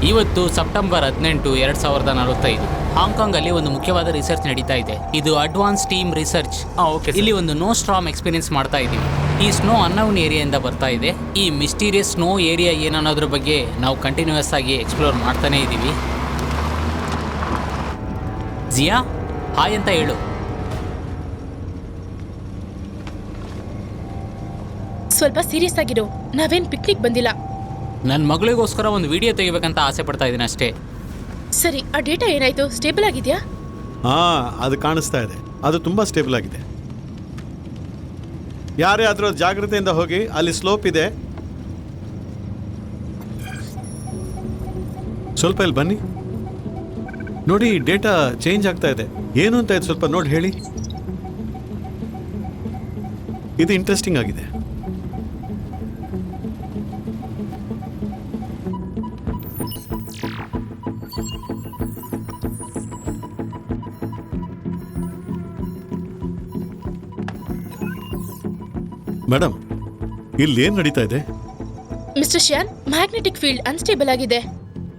ಇವತ್ತು ಸೆಪ್ಟೆಂಬರ್ 18, 2045 ಹಾಂಗ್ಕಾಂಗಲ್ಲಿ ಒಂದು ಮುಖ್ಯವಾದ ರಿಸರ್ಚ್ ನಡೀತಾ ಇದೆ. ಇದು ಅಡ್ವಾನ್ಸ್ ಟೀಮ್ ರಿಸರ್ಚ್. ಇಲ್ಲಿ ಒಂದು ನೋ ಸ್ಟ್ರಾಮ್ ಎಕ್ಸ್ಪೀರಿಯನ್ಸ್ ಮಾಡ್ತಾ ಇದ್ದೀವಿ. ಈ ಸ್ನೋ ಅನ್ನೌನ್ ಏರಿಯಾದಿಂದ ಬರ್ತಾ ಇದೆ. ಈ ಮಿಸ್ಟೀರಿಯಸ್ ಸ್ನೋ ಏರಿಯಾ ಏನನ್ನೋದ್ರ ಬಗ್ಗೆ ನಾವು ಕಂಟಿನ್ಯೂಯಸ್ ಆಗಿ ಎಕ್ಸ್ಪ್ಲೋರ್ ಮಾಡ್ತಾನೆ ಇದ್ದೀವಿ. ಜಿಯಾ, ಹಾಯ್ ಅಂತ ಹೇಳು. ಸ್ವಲ್ಪ ಸೀರಿಯಸ್ ಆಗಿರೋ, ನಾವೇನ್ ಪಿಕ್ನಿಕ್ ಬಂದಿಲ್ಲ. ನನ್ನ ಮಗಳಿಗೋಸ್ಕರ ಒಂದು ವಿಡಿಯೋ ತೆಗಿಬೇಕಂತ ಆಸೆ ಪಡ್ತಾ ಇದ್ದೀನಿ ಅಷ್ಟೇ. ಸರಿ, ಆ ಡೇಟಾ ಏನಾಯ್ತು? ಸ್ಟೇಬಲ್ ಆಗಿದೆಯಾ? ಅದು ಕಾಣಿಸ್ತಾ ಇದೆ. ಅದು ತುಂಬಾ ಸ್ಟೇಬಲ್ ಆಗಿದೆ. ಯಾರೇ ಆದರೂ ಜಾಗ್ರತೆಯಿಂದ ಹೋಗಿ. ಅಲ್ಲಿ ಸ್ಲೋಪ್ ಇದೆ. ಸ್ವಲ್ಪ ಇಲ್ಲಿ ಬನ್ನಿ. ನೋಡಿ, ಡೇಟಾ ಚೇಂಜ್ ಆಗ್ತಾ ಇದೆ. ಏನು ಅಂತ ಇದು ಸ್ವಲ್ಪ ನೋಡಿ ಹೇಳಿ. ಇದು ಇಂಟ್ರೆಸ್ಟಿಂಗ್ ಆಗಿದೆ. ಮೇಡಮ್, ಇಲ್ಲಿ ಏನ್ ನಡೀತಾ ಇದೆ? Mister Shan, magnetic field unstable ಆಗಿದೆ.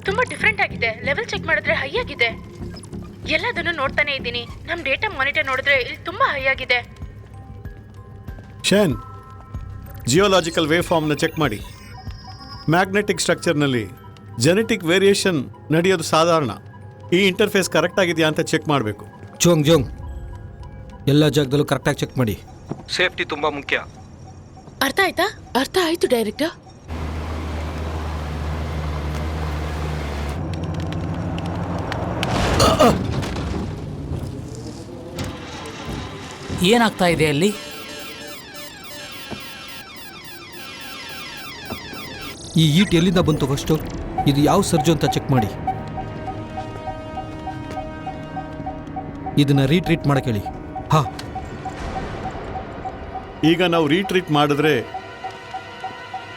ತುಂಬಾ ಡಿಫ್ರೆಂಟ್ ಆಗಿದೆ. ಲೆವೆಲ್ ಚೆಕ್ ಮಾಡಿದ್ರೆ ಹೈ ಆಗಿದೆ. ಎಲ್ಲದನ್ನು ನೋಡ್ತಾನೆ ಇದ್ದೀನಿ. ನಮ್ ಡೇಟಾ ಮಾನಿಟರ್ ನೋಡಿದ್ರೆ ಇಲ್ಲಿ ತುಂಬಾ ಹೈ ಆಗಿದೆ. ಶ್ಯಾನ್, ಜಿಯೋಲಾಜಿಕಲ್ ವೇವ್ ಫಾರ್ಮ್ನ ಚೆಕ್ ಮಾಡಿ. ಮ್ಯಾಗ್ನೆಟಿಕ್ ಸ್ಟ್ರಕ್ಚರ್ನಲ್ಲಿ ಜೆನೆಟಿಕ್ ವೇರಿಯೇಷನ್ ನಡೆಯೋದು ಸಾಧಾರಣ. ಈ ಇಂಟರ್ಫೇಸ್ ಕರೆಕ್ಟ್ ಆಗಿದೆಯಾ ಅಂತ ಚೆಕ್ ಮಾಡಬೇಕು. ಜೋಂಗ್ ಎಲ್ಲ ಜಾಗದಲ್ಲೂ ಕರೆಕ್ಟಾಗಿ ಚೆಕ್ ಮಾಡಿ. ಸೇಫ್ಟಿ ತುಂಬಾ ಮುಖ್ಯ. ಅರ್ಥ ಆಯ್ತಾ? ಅರ್ಥ ಆಯ್ತು ಡೈರೆಕ್ಟರ್. ಏನಾಗ್ತಾ ಇದೆ ಅಲ್ಲಿ? ಈ ಈಟ್ ಎಲ್ಲಿಂದ ಬಂತು ಫಸ್ಟು? ಇದು ಯಾವ ಸರ್ಜು ಅಂತ ಚೆಕ್ ಮಾಡಿ. ಇದನ್ನ ರೀಟ್ರೀಟ್ ಮಾಡಕ್ಕೆ ಹೇಳಿ. ಹಾ, ಈಗ ನಾವು ರೀಟ್ರೀಟ್ ಮಾಡಿದ್ರೆ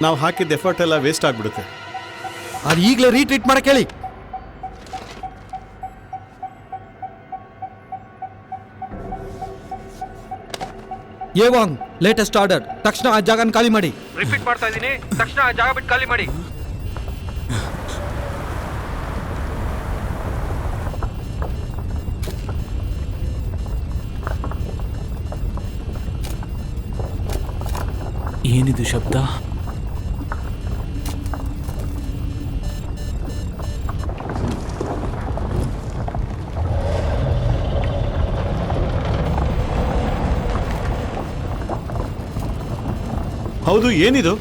ನಾವು ಹಾಕಿದ ಎಫರ್ಟ್ ಎಲ್ಲ ವೇಸ್ಟ್ ಆಗಿಬಿಡುತ್ತೆ. ಅದು ಈಗಲೇ ರೀಟ್ರೀಟ್ ಮಾಡಕ್ಕೆ ಹೇಳಿ. ಏವಾಂಗ್, ಲೇಟೆಸ್ಟ್ ಆರ್ಡರ್. ತಕ್ಷಣ ಆ ಜಾಗನ ಖಾಲಿ ಮಾಡಿ. ರಿಪೀಟ್ ಮಾಡ್ತಾ ಇದ್ದೀನಿ, ತಕ್ಷಣ ಆ ಜಾಗ ಬಿಟ್ಟು ಖಾಲಿ ಮಾಡಿ. ಏನಿದು ಶಬ್ದ? ಹೌದು, ಏನಿದು?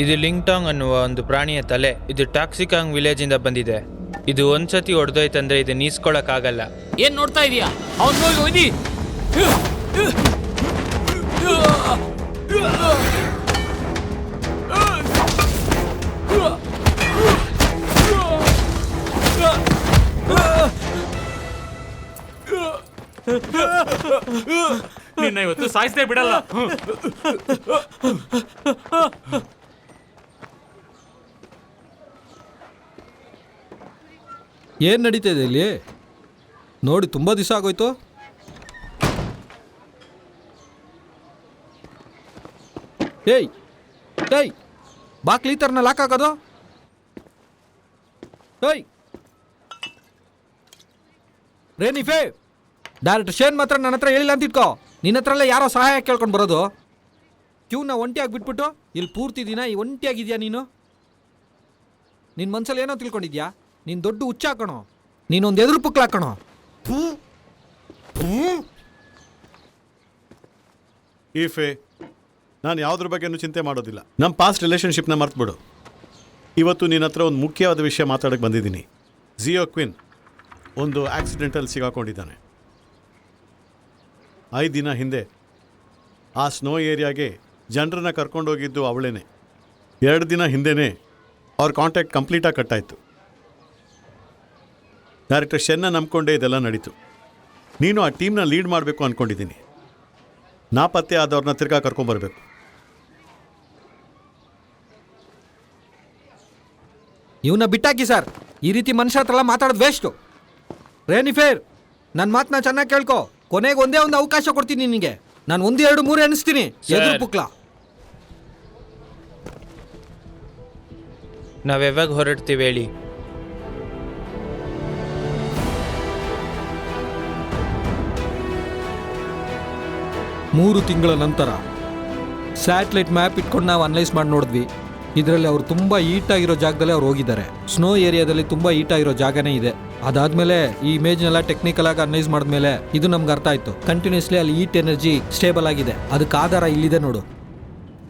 ಇದು ಲಿಂಗ್ಟಾಂಗ್ ಅನ್ನುವ ಒಂದು ಪ್ರಾಣಿಯ ತಲೆ. ಇದು ಟಾಕ್ಸಿಕಾಂಗ್ ವಿಲೇಜ್ ಇಂದ ಬಂದಿದೆ. ಇದು ಒಂದ್ಸತಿ ಹೊಡೆದೋಯ್ತಂದ್ರೆ ಇದು ನೀಸ್ಕೊಳಕ್ಕಾಗಲ್ಲ. ಏನ್ ನೋಡ್ತಾ ಇದೀಯಾ? ಅವ್ನು ಹೋಗಿ ಒಯ್ದಿ. ನಿನ್ನ ಇವತ್ತು ಸಾಯಿಸದೆ ಬಿಡಲ್ಲ. ಏನು ನಡೀತಾ ಇದೆ ಇಲ್ಲಿ? ನೋಡಿ ತುಂಬ ದಿವಸ ಆಗೋಯ್ತು. ಏಯ್ ಏಯ್, ಬಾಕ್ಲಿ ಈ ಥರನ ಲಾಕ್ ಹಾಕೋದು? ಏಯ್ ರೇನಿಫೇ, ಡೈರೆಕ್ಟರ್ ಶೇನ್ ಮಾತ್ರ ನನ್ನ ಹತ್ರ ಹೇಳಿಲ್ಲ ಅಂತ ಇಟ್ಕೋ. ನಿನ್ನ ಹತ್ರ ಎಲ್ಲ ಯಾರೋ ಸಹಾಯ ಕೇಳ್ಕೊಂಡು ಬರೋದು. ಕ್ಯೂನ ಒಂಟಿಯಾಗಿ ಬಿಟ್ಬಿಟ್ಟು ಇಲ್ಲಿ ಪೂರ್ತಿ ದಿನ ಈ ಒಂಟಿಯಾಗಿದ್ಯಾ ನೀನು? ನಿನ್ನ ಮನ್ಸಲ್ಲಿ ಏನೋ ತಿಳ್ಕೊಂಡಿದ್ಯಾ? ನೀನು ದೊಡ್ಡ ಹುಚ್ಚ ಹಾಕೋಣ, ನೀನೊಂದು ಎದುರು ಪುಕ್ಲ ಹಾಕೋಣ. ಈಫೆ, ನಾನು ಯಾವುದ್ರ ಬಗ್ಗೆನೂ ಚಿಂತೆ ಮಾಡೋದಿಲ್ಲ. ನಮ್ಮ ಪಾಸ್ಟ್ ರಿಲೇಷನ್ಶಿಪ್ನ ಮರ್ತ್ಬಿಡು. ಇವತ್ತು ನಿನ್ನ ಹತ್ರ ಒಂದು ಮುಖ್ಯವಾದ ವಿಷಯ ಮಾತಾಡೋಕ್ಕೆ ಬಂದಿದ್ದೀನಿ. ಜಿಯೋ ಕ್ವಿನ್ ಒಂದು ಆಕ್ಸಿಡೆಂಟಲ್ಲಿ ಸಿಗಾಕೊಂಡಿದ್ದಾನೆ. 5 ದಿನ ಹಿಂದೆ ಆ ಸ್ನೋ ಏರಿಯಾಗೆ ಜನರನ್ನ ಕರ್ಕೊಂಡೋಗಿದ್ದು ಅವಳೇನೆ. 2 ದಿನ ಹಿಂದೆಯೇ ಅವ್ರ ಕಾಂಟ್ಯಾಕ್ಟ್ ಕಂಪ್ಲೀಟಾಗಿ ಕಟ್ಟಾಯಿತು. ಡೈರೆಕ್ಟರ್ ಶೆನ್ನ ನಂಬ್ಕೊಂಡೇ ಇದೆಲ್ಲ ನಡೀತು. ನೀನು ಆ ಟೀಮ್ನ ಲೀಡ್ ಮಾಡಬೇಕು ಅಂದ್ಕೊಂಡಿದ್ದೀನಿ. ನಾಪತ್ತೆ ಆದವ್ರನ್ನ ತಿರ್ಗಾ ಕರ್ಕೊಂಬರ್ಬೇಕು. ಇವನ್ನ ಬಿಟ್ಟಾಕಿ ಸರ್. ಈ ರೀತಿ ಮನುಷ್ಯ ಹತ್ರ ಎಲ್ಲ ಮಾತಾಡೋದು ವೇಸ್ಟು. ರೇನಿಫೇರ್, ನನ್ನ ಮಾತನ್ನ ಚೆನ್ನಾಗಿ ಕೇಳ್ಕೊ. ಕೊನೆಗೆ ಒಂದೇ ಒಂದು ಅವಕಾಶ ಕೊಡ್ತೀನಿ ನಿನಗೆ. ನಾನು 1, 2, 3 ಎನಿಸ್ತೀನಿ. ಎದುರು ಪುಕ್ಲ. ನಾವ್ ಯಾವಾಗ ಹೊರಡ್ತೀವಿ ಹೇಳಿ? ಮೂರು ತಿಂಗಳ ನಂತರ ಸ್ಯಾಟಲೈಟ್ ಮ್ಯಾಪ್ ಇಟ್ಕೊಂಡು ನಾವು ಅನಲೈಸ್ ಮಾಡಿ ನೋಡಿದ್ವಿ. ಇದರಲ್ಲಿ ಅವರು ತುಂಬ ಈಟಾಗಿರೋ ಜಾಗದಲ್ಲೇ ಅವ್ರು ಹೋಗಿದ್ದಾರೆ. ಸ್ನೋ ಏರಿಯಾದಲ್ಲಿ ತುಂಬ ಈಟಾಗಿರೋ ಜಾಗನೇ ಇದೆ. ಅದಾದಮೇಲೆ ಈ ಇಮೇಜ್ನೆಲ್ಲ ಟೆಕ್ನಿಕಲಾಗಿ ಅನಲೈಸ್ ಮಾಡಿದ್ಮೇಲೆ ಇದು ನಮ್ಗೆ ಅರ್ಥ ಆಯಿತು. ಕಂಟಿನ್ಯೂಸ್ಲಿ ಅಲ್ಲಿ ಈಟ್ ಎನರ್ಜಿ ಸ್ಟೇಬಲ್ ಆಗಿದೆ. ಅದಕ್ಕೆ ಆಧಾರ ಇಲ್ಲಿದೆ ನೋಡು.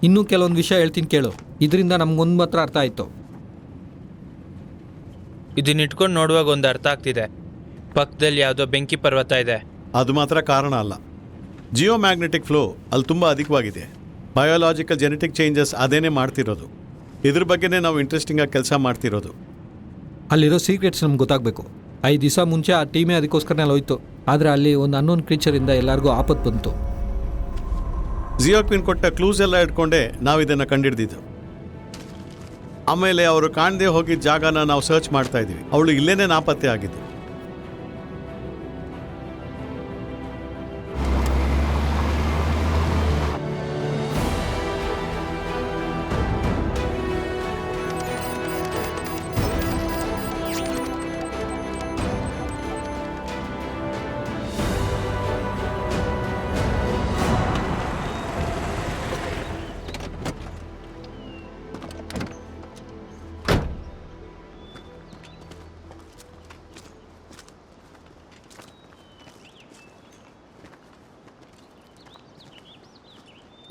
ಇನ್ನೂ ಕೆಲವೊಂದು ವಿಷಯ ಹೇಳ್ತೀನಿ ಕೇಳು. ಇದರಿಂದ ನಮ್ಗೊಂದು ಮಾತ್ರ ಅರ್ಥ ಆಯಿತು. ಇದನ್ನ ಇಟ್ಕೊಂಡು ನೋಡುವಾಗ ಒಂದು ಅರ್ಥ ಆಗ್ತಿದೆ. ಪಕ್ಕದಲ್ಲಿ ಯಾವುದೋ ಬೆಂಕಿ ಪರ್ವತ ಇದೆ. ಅದು ಮಾತ್ರ ಕಾರಣ ಅಲ್ಲ. ಜಿಯೋ ಮ್ಯಾಗ್ನೆಟಿಕ್ ಫ್ಲೋ ಅಲ್ಲಿ ತುಂಬ ಅಧಿಕವಾಗಿದೆ. ಬಯೋಲಾಜಿಕಲ್ ಜೆನೆಟಿಕ್ ಚೇಂಜಸ್ ಅದೇನೇ ಮಾಡ್ತಿರೋದು. ಇದ್ರ ಬಗ್ಗೆನೇ ನಾವು ಇಂಟ್ರೆಸ್ಟಿಂಗಾಗಿ ಕೆಲಸ ಮಾಡ್ತಿರೋದು. ಅಲ್ಲಿರೋ ಸೀಕ್ರೆಟ್ಸ್ ನಮ್ಗೆ ಗೊತ್ತಾಗಬೇಕು. 5 ದಿವಸ ಮುಂಚೆ ಆ ಟೀಮೇ ಅದಕ್ಕೋಸ್ಕರನೇ ಅಲ್ಲಿ ಹೋಯ್ತು. ಆದರೆ ಅಲ್ಲಿ ಒಂದು ಅನ್ನೋನ್ ಕ್ರೀಚರಿಂದ ಎಲ್ಲರಿಗೂ ಆಪತ್ತು ಬಂತು. ಜಿಯೋ ಕ್ವಿನ್ ಕೊಟ್ಟ ಕ್ಲೂಸ್ ಎಲ್ಲ ಇಟ್ಕೊಂಡೇ ನಾವು ಇದನ್ನು ಕಂಡಿಡ್ದಿದ್ದು. ಆಮೇಲೆ ಅವರು ಕಾಣದೆ ಹೋಗಿದ್ದ ಜಾಗನ ನಾವು ಸರ್ಚ್ ಮಾಡ್ತಾ ಇದ್ದೀವಿ. ಅವಳು ಇಲ್ಲೇನೇ ನಾಪತ್ತೆ ಆಗಿದ್ದು.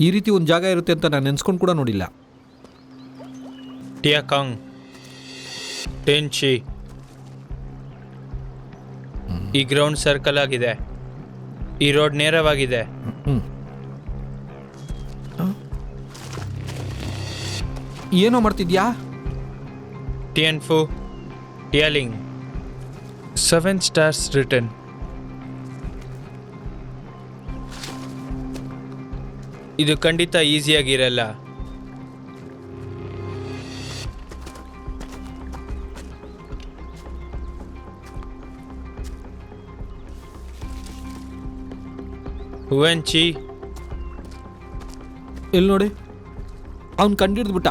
ಈ ರೀತಿ ಒಂದು ಜಾಗ ಇರುತ್ತೆ ಅಂತ ನಾನು ನೆನೆಸ್ಕೊಂಡು ಕೂಡ ನೋಡಿಲ್ಲ. ಟಿಯಾಕಾಂಗ್, ಟೆನ್ಚಿ, ಈ ಗ್ರೌಂಡ್ ಸರ್ಕಲ್ ಆಗಿದೆ. ಈ ರೋಡ್ ನೇರವಾಗಿದೆ. ಏನೋ ಮಾಡ್ತಿದ್ಯಾ? ಟಿಯನ್ಫು, ಟಿಯಾಲಿಂಗ್, 7 stars ರಿಟರ್ನ್. ಇದು ಖಂಡಿತ ಈಸಿಯಾಗಿರಲ್ಲ. ಹುವೆನ್ಚಿ, ಎಲ್ಲಿ ನೋಡಿ, ಅವ್ನು ಕಂಡಿಡ್ದು ಬಿಟ್ಟ.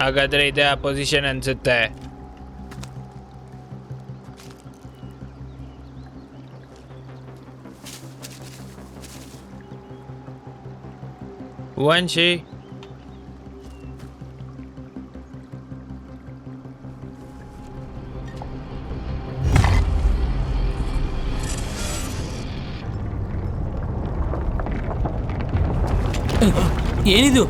ಹಾಗಾದ್ರೆ ಇದೇ ಆ ಪೊಸಿಷನ್ ಅನ್ಸುತ್ತೆ. ವಂಶಿ, ಏನಿದು?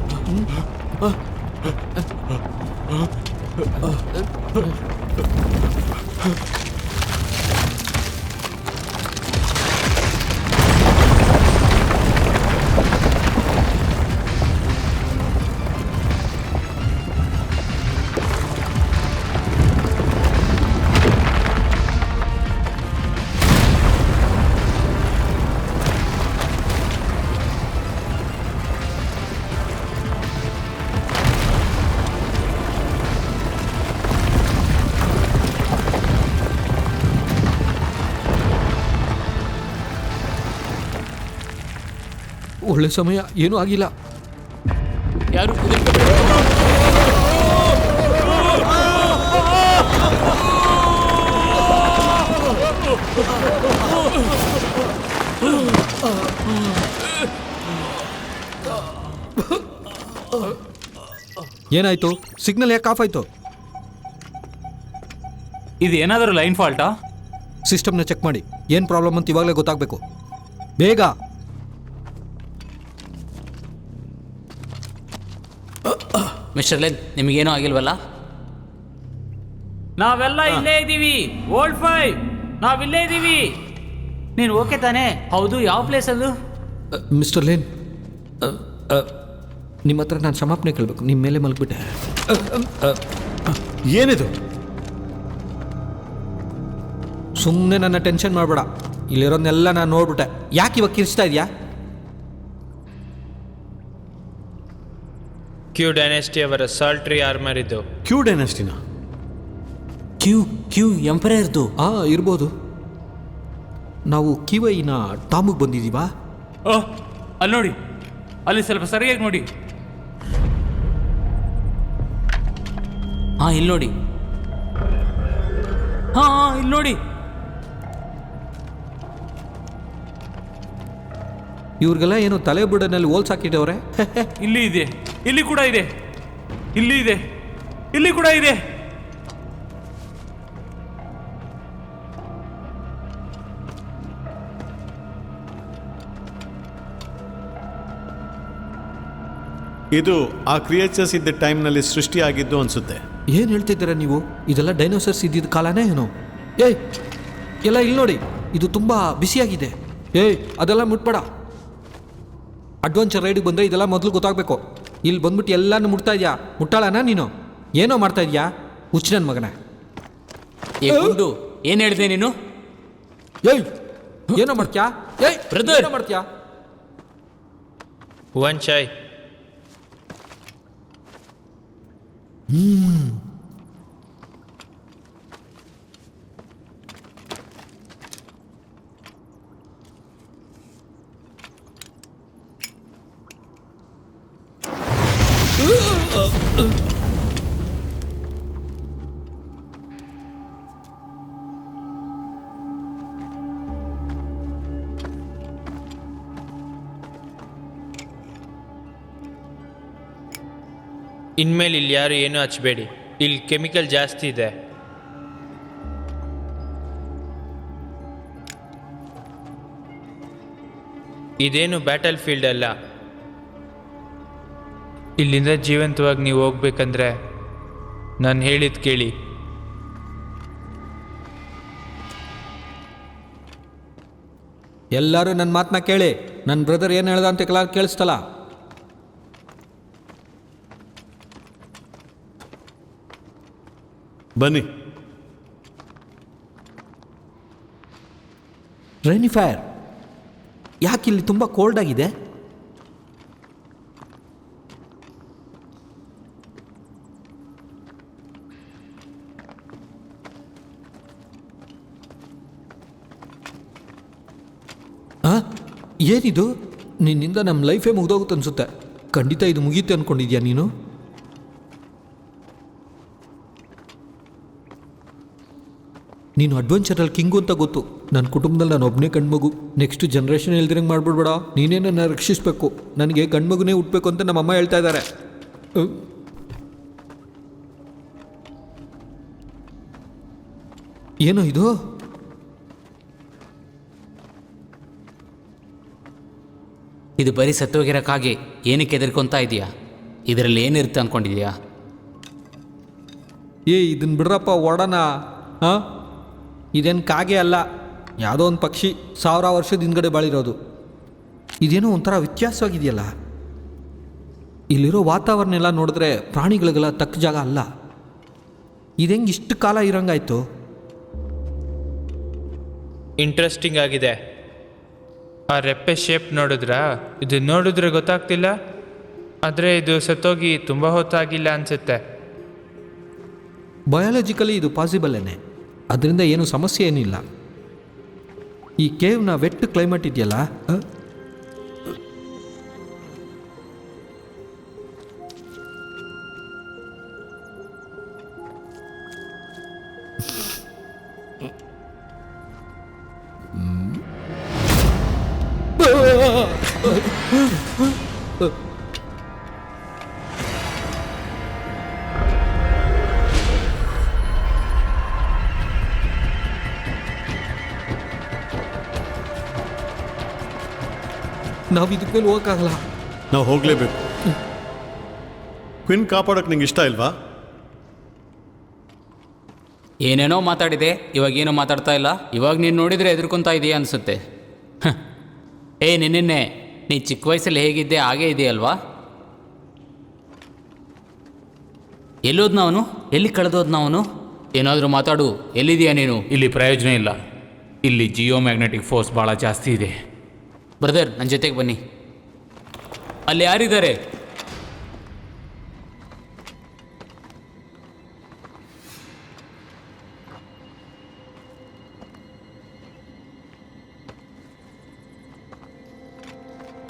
ಒಳ್ಳೆ ಸಮಯ, ಏನೂ ಆಗಿಲ್ಲ. ಯಾರು ಏನಾಯ್ತು? ಸಿಗ್ನಲ್ ಯಾಕೆ ಆಫ್ ಆಯ್ತು? ಇದು ಏನಾದರೂ ಲೈನ್ ಫಾಲ್ಟಾ? ಸಿಸ್ಟಮ್ನ ಚೆಕ್ ಮಾಡಿ. ಏನು ಪ್ರಾಬ್ಲಮ್ ಅಂತ ಇವಾಗಲೇ ಗೊತ್ತಾಗಬೇಕು. ಬೇಗ. ಮಿಸ್ಟರ್ ಲೆನ್, ನಿಮಗೇನೂ ಆಗಿಲ್ವಲ್ಲ? ನಾವೆಲ್ಲ ಇಲ್ಲೇ ಇದ್ದೀವಿ. ಓಲ್ಡ್ 5 ನಾವಿಲ್ಲೇ ಇದ್ದೀವಿ. ನೀನು ಓಕೆ ತಾನೇ? ಹೌದು. ಯಾವ ಪ್ಲೇಸ್ ಅದು? ಮಿಸ್ಟರ್ ಲೇನ್, ನಿಮ್ಮ ಹತ್ರ ನಾನು ಕ್ಷಮಾಪಣೆ ಕೇಳಬೇಕು. ನಿಮ್ಮ ಮೇಲೆ ಮಲಗಿಬಿಟ್ಟೆ. ಏನಿದು? ಸುಮ್ಮನೆ ನನ್ನ ಟೆನ್ಷನ್ ಮಾಡಬೇಡ. ಇಲ್ಲಿರೋದನ್ನೆಲ್ಲ ನಾನು ನೋಡ್ಬಿಟ್ಟೆ. ಯಾಕೆ ಇವಾಗ ಕಿರಿಸ್ತಾ ಇದೆಯಾ? ಕ್ಯೂ ಡೈನೆಸ್ಟಿ ಅವರ ಸಾಲ್ಟ್ರಿ ಆರ್ಮರ್ ಇದು. ಕ್ಯೂ ಡೈನಾಸ್ಟಿನ? ಕ್ಯೂ ಎಂಪರರ್ದು. ಇರ್ಬೋದು. ನಾವು ಕಿವೈನ ಟಾಮಿಗೆ ಬಂದಿದ್ದೀವಾ? ಅಲ್ಲಿ ನೋಡಿ, ಅಲ್ಲಿ ಸ್ವಲ್ಪ ಸರಿಯಾಗಿ ನೋಡಿ. ಇಲ್ಲಿ ನೋಡಿ. ಇಲ್ಲಿ ನೋಡಿ. ಇವ್ರಿಗೆಲ್ಲ ಏನು ತಲೆ ಬುಡನಲ್ಲಿ ಹೋಲ್ಸ್ ಹಾಕಿಟ್ಟವ್ರೆ. ಇಲ್ಲಿ ಇದೆ, ಇಲ್ಲಿ ಕೂಡ ಇದೆ, ಇಲ್ಲಿ ಇದೆ, ಇಲ್ಲಿ ಕೂಡ ಇದೆ. ಇದು ಆ ಕ್ರಿಯೇಚರ್ಸ್ ಇದ್ದ ಟೈಮ್ನಲ್ಲಿ ಸೃಷ್ಟಿಯಾಗಿದ್ದು ಅನಿಸುತ್ತೆ. ಏನು ಹೇಳ್ತಿದ್ದೀರಾ ನೀವು? ಇದೆಲ್ಲ ಡೈನೋಸರ್ಸ್ ಇದ್ದಿದ್ದ ಕಾಲನೇ ಏನೋ? ಏಯ್, ಎಲ್ಲ ಇಲ್ಲಿ ನೋಡಿ. ಇದು ತುಂಬ ಬಿಸಿಯಾಗಿದೆ. ಏಯ್, ಅದೆಲ್ಲ ಮುಟ್ಬೇಡ. ಅಡ್ವೆಂಚರ್ ರೈಡಿಗೆ ಬಂದರೆ ಇದೆಲ್ಲ ಮೊದಲು ಗೊತ್ತಾಗಬೇಕು. ಇಲ್ಲಿ ಬಂದ್ಬಿಟ್ಟು ಎಲ್ಲನೂ ಮುಟ್ತಾ ಇದೆಯಾ? ಮುಟ್ಟಾಳನ ನೀನು? ಏನೋ ಮಾಡ್ತಾ ಇದೆಯಾ ಹುಚ್ಚ ನನ್ನ ಮಗನೇ? ಏನು ಹೇಳಿದೆ ನೀನು? ಏಯ್, ಏನೋ ಮಾಡ್ತೀಯಾ? ಏಯ್ ಬ್ರದರ್, ಏನೋ ಮಾಡ್ತೀಯಾ? ಒನ್ ಚಾಯ್. ಇನ್ಮೇಲೆ ಇಲ್ಲಿ ಯಾರು ಏನೂ ಹಚ್ಚಬೇಡಿ. ಇಲ್ಲಿ ಕೆಮಿಕಲ್ ಜಾಸ್ತಿ ಇದೆ. ಇದೇನು ಬ್ಯಾಟಲ್ ಫೀಲ್ಡ್ ಅಲ್ಲ. ಇಲ್ಲಿಂದ ಜೀವಂತವಾಗಿ ನೀವು ಹೋಗ್ಬೇಕಂದ್ರೆ ನಾನು ಹೇಳಿದ್ದು ಕೇಳಿ. ಎಲ್ಲರೂ ನನ್ನ ಮಾತನ್ನ ಕೇಳಿ. ನನ್ನ ಬ್ರದರ್ ಏನು ಹೇಳ್ದ ಅಂತ ಕೇಳಿಸ್ತಲ್ಲ. ಬನ್ನಿ. ರೈನಿಫೈರ್, ಯಾಕೆ ಇಲ್ಲಿ ತುಂಬ ಕೋಲ್ಡ್ ಆಗಿದೆ? ಏನಿದು? ನಿನ್ನಿಂದ ನಮ್ಮ ಲೈಫೇ ಮುಗ್ದೋಗುತ್ತೆ ಅನ್ಸುತ್ತೆ. ಖಂಡಿತ ಇದು ಮುಗೀತೆ ಅಂದ್ಕೊಂಡಿದ್ಯಾ ನೀನು? ನೀನು ಅಡ್ವೆಂಚರಲ್ಲಿ ಕಿಂಗು ಅಂತ ಗೊತ್ತು. ನನ್ನ ಕುಟುಂಬದಲ್ಲಿ ನಾನು ಒಬ್ಬನೇ ಗಂಡ್ಮಗು. Next generation ಇಲ್ದಿರಂಗೆ ಮಾಡ್ಬಿಡ್ಬೇಡ. ನೀನೇ ನನ್ನ ರಕ್ಷಿಸಬೇಕು. ನನಗೆ ಗಂಡ್ಮಗುನೇ ಹುಟ್ಟಬೇಕು ಅಂತ ನಮ್ಮಮ್ಮ ಹೇಳ್ತಾ ಇದ್ದಾರೆ. ಏನೋ ಇದು? ಇದು ಬರೀ ಸತ್ತೋಗಿರೋಕ್ಕಾಗಿ ಏನಕ್ಕೆ ಎದುರ್ಕೊತಾ ಇದೆಯಾ? ಇದರಲ್ಲಿ ಏನಿರುತ್ತೆ ಅಂದ್ಕೊಂಡಿದ್ಯಾ? ಇದನ್ನ ಬಿಡ್ರಪ್ಪ ಓಡೋಣ. ಹಾಂ, ಇದೇನು ಕಾಗೆ ಅಲ್ಲ, ಯಾವುದೋ ಒಂದು ಪಕ್ಷಿ 1000 ವರ್ಷದ ಹಿಂದ್ಗಡೆ ಬಾಳಿರೋದು. ಇದೇನೋ ಒಂಥರ ವ್ಯತ್ಯಾಸವಾಗಿದೆಯಲ್ಲ. ಇಲ್ಲಿರೋ ವಾತಾವರಣ ಎಲ್ಲ ನೋಡಿದ್ರೆ ಪ್ರಾಣಿಗಳಿಗೆಲ್ಲ ತಕ್ಕ ಜಾಗ ಅಲ್ಲ. ಇದೆಂಗೆ ಇಷ್ಟು ಕಾಲ ಇರೋಂಗಾಯ್ತು? ಇಂಟ್ರೆಸ್ಟಿಂಗ್ ಆಗಿದೆ. ಆ ರೆಪ್ಪೆ ಶೇಪ್ ನೋಡಿದ್ರಾ? ಇದು ನೋಡಿದ್ರೆ ಗೊತ್ತಾಗ್ತಿಲ್ಲ, ಆದರೆ ಇದು ಸತ್ತೋಗಿ ತುಂಬ ಹೊತ್ತಾಗಿಲ್ಲ ಅನಿಸುತ್ತೆ. ಬಯಾಲಜಿಕಲಿ ಇದು ಪಾಸಿಬಲ್ಲೇನೆ, ಅದರಿಂದ ಏನು ಸಮಸ್ಯೆ ಏನಿಲ್ಲ. ಈ ಕೇವ್ನ ವೆಟ್ ಕ್ಲೈಮೇಟ್ ಇದೆಯಲ್ಲ, ನಾವು ಇದಕ್ಕೆ ಮೇಲೆ ಹೋಗೋಕ್ಕಾಗಲ್ಲ. ನಾವು ಹೋಗಲೇಬೇಕು. ಕ್ವಿನ್ ಕಾಪಾಡೋಕೆ ನಿಂಗೆ ಇಷ್ಟ ಇಲ್ವಾ? ಏನೇನೋ ಮಾತಾಡಿದೆ, ಇವಾಗೇನೋ ಮಾತಾಡ್ತಾ ಇಲ್ಲ. ಇವಾಗ ನೀನು ನೋಡಿದರೆ ಎದುರ್ಕೊತಾ ಇದೆಯಾ ಅನಿಸುತ್ತೆ. ನಿನ್ನೆ ನೀ ಚಿಕ್ಕ ವಯಸ್ಸಲ್ಲಿ ಹೇಗಿದ್ದೆ ಹಾಗೇ ಇದೆಯಲ್ವಾ? ಎಲ್ಲೋದ್ನ ಅವನು? ಎಲ್ಲಿ ಕಳೆದೋದ್ನ ಅವನು? ಏನಾದರೂ ಮಾತಾಡು, ಎಲ್ಲಿದೆಯಾ ನೀನು? ಇಲ್ಲಿ ಪ್ರಯೋಜನ ಇಲ್ಲ. ಇಲ್ಲಿ ಜಿಯೋ ಮ್ಯಾಗ್ನೆಟಿಕ್ ಫೋರ್ಸ್ ಭಾಳ ಜಾಸ್ತಿ ಇದೆ. ಬ್ರದರ್, ನನ್ನ ಜೊತೆಗೆ ಬನ್ನಿ. ಅಲ್ಲಿ ಯಾರಿದ್ದಾರೆ?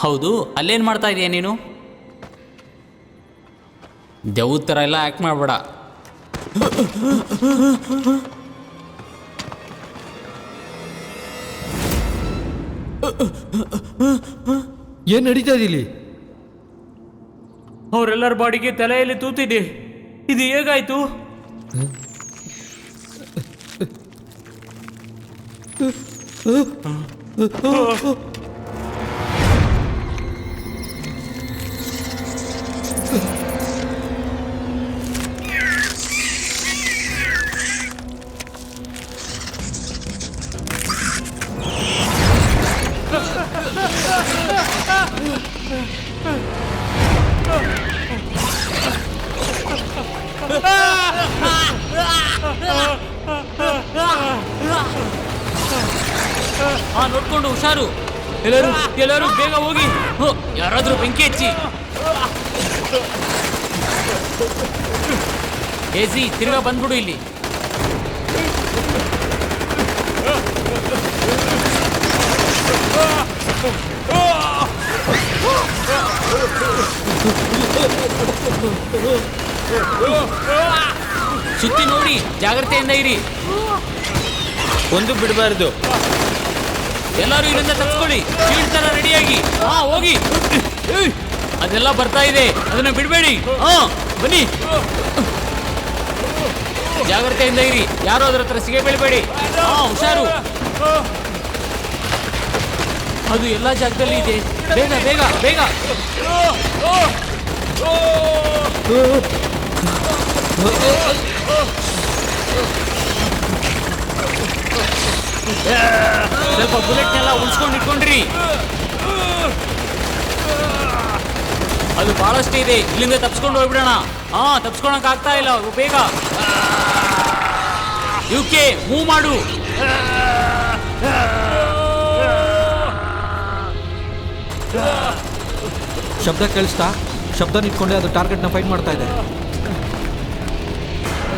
ಹೌದು, ಅಲ್ಲೇನು ಮಾಡ್ತಾ ಇದೀಯ ನೀನು? ದೆವ್ವದ ಥರ ಎಲ್ಲ ಆ್ಯಕ್ಟ್ ಮಾಡಬೇಡ. ಏನು ನಡೀತಾ ಇಲ್ಲಿ? ಅವರೆಲ್ಲರ ಬಾಡಿಗೆ ತಲೆಯಲ್ಲಿ ತೂತಿದೆ. ಇದು ಹೇಗಾಯ್ತು? ನೋಡ್ಕೊಂಡು ಹುಷಾರು. ಎಲ್ಲರೂ ಬೇಗ ಹೋಗಿ. ಯಾರಾದ್ರೂ ಬೆಂಕಿ ಹಚ್ಚಿ. ಏಸಿ, ತಿರ್ಗಾ ಬಂದ್ಬಿಡು ಇಲ್ಲಿ. ಸುತ್ತಿ ನೋಡಿ, ಜಾಗ್ರತೆಯಿಂದ ಇರಿ. ಒಂದು ಬಿಡಬಾರ್ದು. ಎಲ್ಲರೂ ಇಲ್ಲಿಂದ ತಪ್ಪಿಸ್ಕೊಳ್ಳಿ. ಶೀಲ್ಡ್ ತರ ರೆಡಿಯಾಗಿ. ಹೋಗಿ. ಅದೆಲ್ಲ ಬರ್ತಾ ಇದೆ, ಅದನ್ನ ಬಿಡಬೇಡಿ. ಬನ್ನಿ, ಜಾಗ್ರತೆಯಿಂದ ಇರಿ. ಯಾರು ಅದ್ರ ಹತ್ರ ಸಿಗೆ ಬೀಳ್ಬೇಡಿ. ಹುಷಾರು. ಅದು ಎಲ್ಲ ಜಾಗದಲ್ಲಿ ಇದೆ. ಬೇಗ ಬೇಗ ಬೇಗ. ಸ್ವಲ್ಪ ಬುಲೆಟ್ನೆಲ್ಲ ಉಳಿಸ್ಕೊಂಡು ಇಟ್ಕೊಂಡ್ರಿ. ಅದು ಬಹಳಷ್ಟು ಇದೆ. ಇಲ್ಲಿಂದ ತಪ್ಸ್ಕೊಂಡು ಹೋಗ್ಬಿಡೋಣ. ತಪ್ಸ್ಕೊಳಕ್ ಆಗ್ತಾ ಇಲ್ಲ. ಬೇಗ ಯುಕೆ ಮೂವ್ ಮಾಡು. ಶಬ್ದ ಕೇಳಿಸ್ತಾ? ಶಬ್ದ ಇಟ್ಕೊಂಡೆ ಅದು ಟಾರ್ಗೆಟ್ನ ಫೈಟ್ ಮಾಡ್ತಾ ಇದೆ.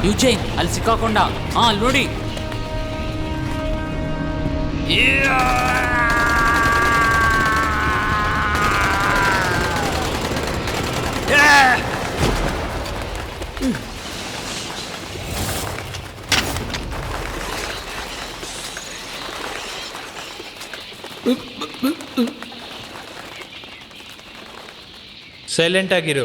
ಯುಚೈನ್ ಅಲ್ಲಿ ಸಿಕ್ಕಾಕೊಂಡ. ಅಲ್ಲಿ ನೋಡಿ. ಸೈಲೆಂಟ್ ಆಗಿರು.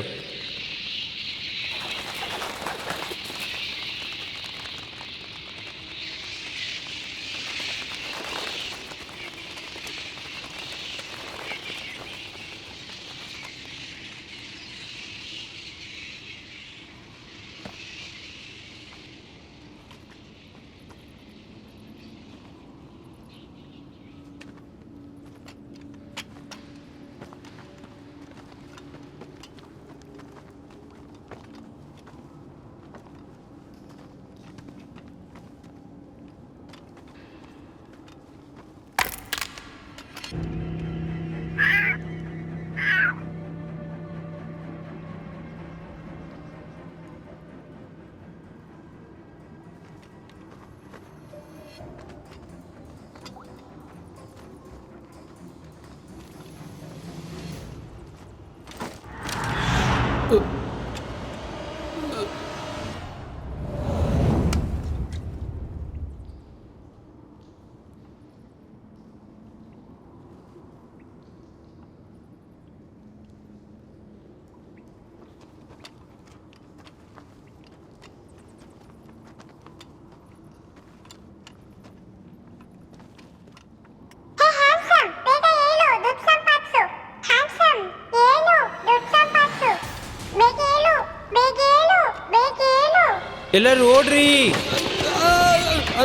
ಎಲ್ಲರೂ ಓಡ್ರಿ.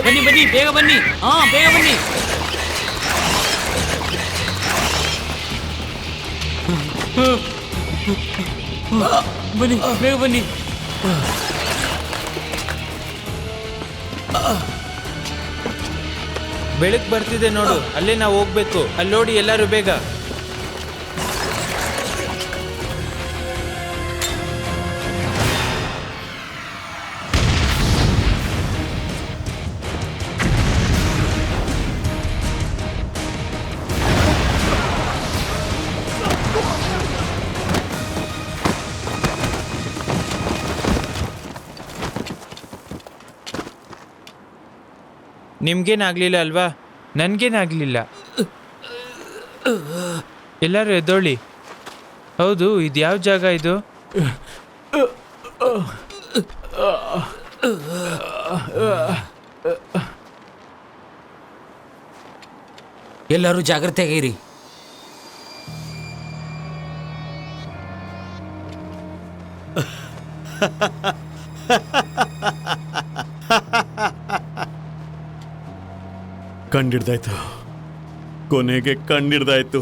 ಬನ್ನಿ ಬನ್ನಿ, ಬೇಗ ಬನ್ನಿ. ಹಾ, ಬೇಗ ಬನ್ನಿ. ಬನ್ನಿ, ಬೇಗ ಬನ್ನಿ. ಬೆಳಕು ಬರ್ತಿದೆ ನೋಡು, ಅಲ್ಲೇ ನಾವು ಹೋಗ್ಬೇಕು. ಅಲ್ಲಿ ನೋಡಿ ಎಲ್ಲರೂ ಬೇಗ. ನಿಮ್ಗೇನಾಗ್ಲಿಲ್ಲ ಅಲ್ವಾ? ನನಗೇನಾಗಲಿಲ್ಲ. ಎಲ್ಲರೂ ಎದ್ದೋಳಿ. ಹೌದು, ಇದು ಯಾವ ಜಾಗ ಇದು? ಎಲ್ಲರೂ ಜಾಗ್ರತೆಯಾಗಿರಿ. ಕಂಡಿಡ್ದಾಯ್ತು, ಕೊನೆಗೆ ಕಂಡಿಡ್ದಾಯ್ತು.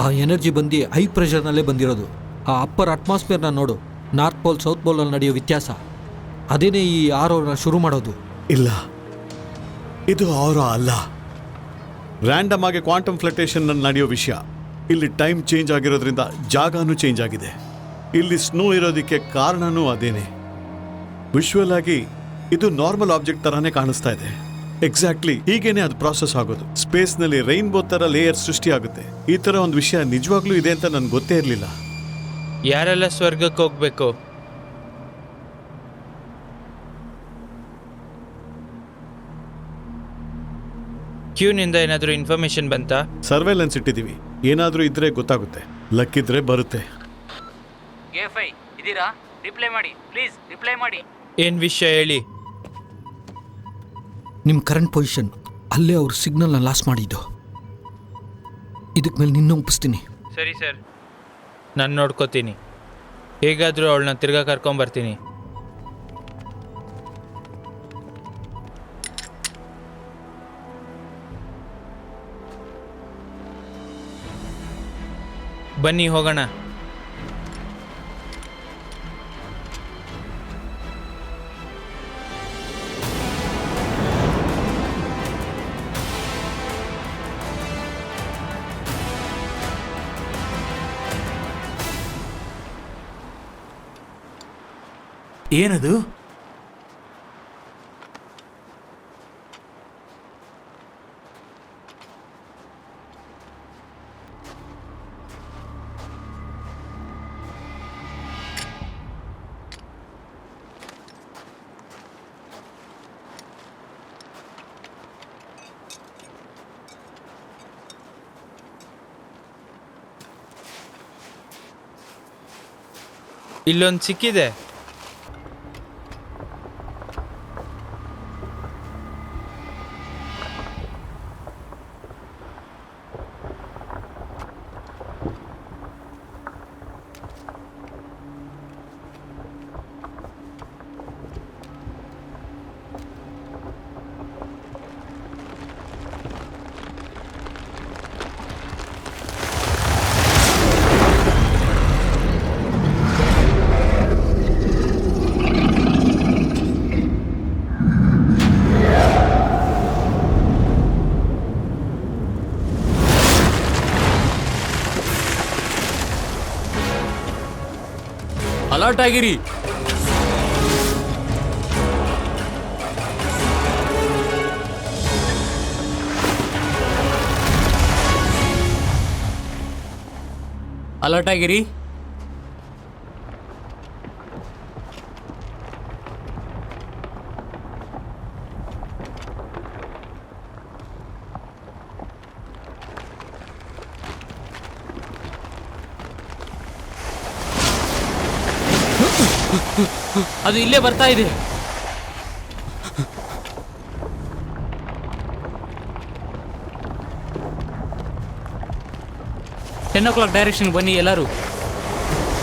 ಆ ಎನರ್ಜಿ ಬಂದು ಹೈ ಪ್ರೆಷರ್ನಲ್ಲೇ ಬಂದಿರೋದು. ಆ ಅಪ್ಪರ್ ಅಟ್ಮಾಸ್ಫಿಯರ್ನ ನೋಡು. ನಾರ್ತ್ ಪೋಲ್ ಸೌತ್ ಪೋಲಲ್ಲಿ ನಡೆಯೋ ವ್ಯತ್ಯಾಸ ಅದೇನೇ ಈ ಆರೋನ ಶುರು ಮಾಡೋದು. ಇಲ್ಲ, ಇದು ಅವರ ಅಲ್ಲ. ರ್ಯಾಂಡಮ್ ಆಗಿ ಕ್ವಾಂಟಮ್ ಫ್ಲಕ್ಟೇಷನ್ ನಡೆಯೋ ವಿಷಯ. ಇಲ್ಲಿ ಟೈಮ್ ಚೇಂಜ್ ಆಗಿರೋದ್ರಿಂದ ಜಾಗನೂ ಚೇಂಜ್ ಆಗಿದೆ. ಇಲ್ಲಿ ಸ್ನೋ ಇರೋದಕ್ಕೆ ಕಾರಣನೂ ಅದೇನೆ. ವಿಶ್ವಲ್ ಆಗಿ ಇದು ನಾರ್ಮಲ್ ಆಬ್ಜೆಕ್ಟ್ ತರಾನೇ ಕಾಣಿಸ್ತಾ ಇದೆ. ಎಕ್ಸಾಕ್ಟ್ಲಿ ಹೀಗೇನೆ ಅದು ಪ್ರಾಸೆಸ್ ಆಗೋದು. ಸ್ಪೇಸ್ನಲ್ಲಿ ರೈನ್ಬೋ ತರ ಲೇಯರ್ ಸೃಷ್ಟಿ ಆಗುತ್ತೆ. ಈ ತರ ಒಂದು ವಿಷಯ ನಿಜವಾಗ್ಲೂ ಇದೆ ಅಂತ ನನ್ಗೆ ಗೊತ್ತೇ ಇರಲಿಲ್ಲ. ಯಾರೆಲ್ಲ ಸ್ವರ್ಗಕ್ಕೆ ಹೋಗ್ಬೇಕು? ಕ್ಯೂನಿಂದ ಏನಾದರೂ ಇನ್ಫಾರ್ಮೇಶನ್ ಬಂತಾ? ಸರ್ವೇಲೆನ್ಸ್ ಇಟ್ಟಿದ್ದೀವಿ, ಏನಾದರೂ ಇದ್ರೆ ಗೊತ್ತಾಗುತ್ತೆ. ಲಕ್ಕಿದ್ರೆ ಬರುತ್ತೆ. A5 ಇದೀರಾ? ರಿಪ್ಲೈ ಮಾಡಿ ಪ್ಲೀಸ್, ರಿಪ್ಲೈ ಮಾಡಿ. ಏನು ವಿಷಯ ಹೇಳಿ. ನಿಮ್ಮ ಕರೆಂಟ್ ಪೊಸಿಷನ್ ಅಲ್ಲೇ ಅವ್ರ ಸಿಗ್ನಲ್ನ ಲಾಸ್ ಮಾಡಿದ್ದು. ಇದಕ್ಕೆ ಮೇಲೆ ನಿನ್ನ ಒಪ್ಪಿಸ್ತೀನಿ. ಸರಿ ಸರ್, ನಾನು ನೋಡ್ಕೋತೀನಿ. ಹೇಗಾದರೂ ಅವಳನ್ನ ತಿರ್ಗಾ ಕರ್ಕೊಂಬರ್ತೀನಿ. ಬನ್ನಿ ಹೋಗೋಣ. ಏನದು? ಇಲ್ಲೊಂದು ಸಿಕ್ಕಿದೆ. ಅಲರ್ಟ್ ಆಗಿರಿ. ಅಲರ್ಟ್ ಆಗಿರಿ. ಅದು ಇಲ್ಲೇ ಬರ್ತಾ ಇದೆ. 10 o'clock ಡೈರೆಕ್ಷನ್ ಬನ್ನಿ ಎಲ್ಲರೂ.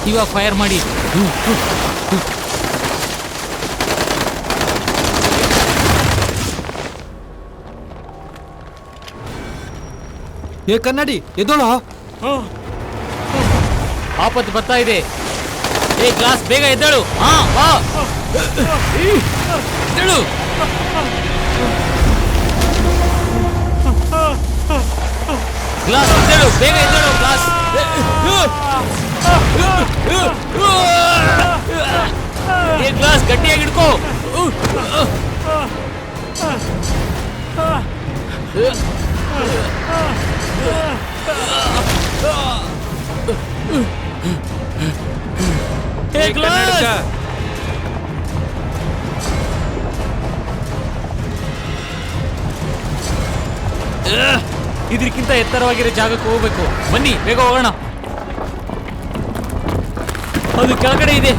ಇವಾಗ ಫೈರ್ ಮಾಡಿ. ಏ ಕನ್ನಡಿ ಎದ್ದೋಳೋ. ಆಪತ್ತು ಬರ್ತಾ ಇದೆ. ಏ ಗ್ಲಾಸ್ ಬೇಗ ಎದ್ದೇಳು. ಹಾ ಬಾ ಎದ್ದೇಳು. ಗ್ಲಾಸ್ ಎದ್ದೇಳು, ಬೇಗ ಎದ್ದೇಳು ಗ್ಲಾಸ್. ಏ ಗ್ಲಾಸ್ ಗಟ್ಟಿಯಾಗಿ ಹಿಡ್ಕೋ. ಏ ಗ್ಲಾಸ್ ಇದಕ್ಕಿಂತ ಎತ್ತರವಾಗಿರೋ ಜಾಗಕ್ಕೆ ಹೋಗ್ಬೇಕು. ಬನ್ನಿ ಬೇಗ ಹೋಗೋಣ. ಅದು ಕೆಳಗಡೆ ಇದೆ.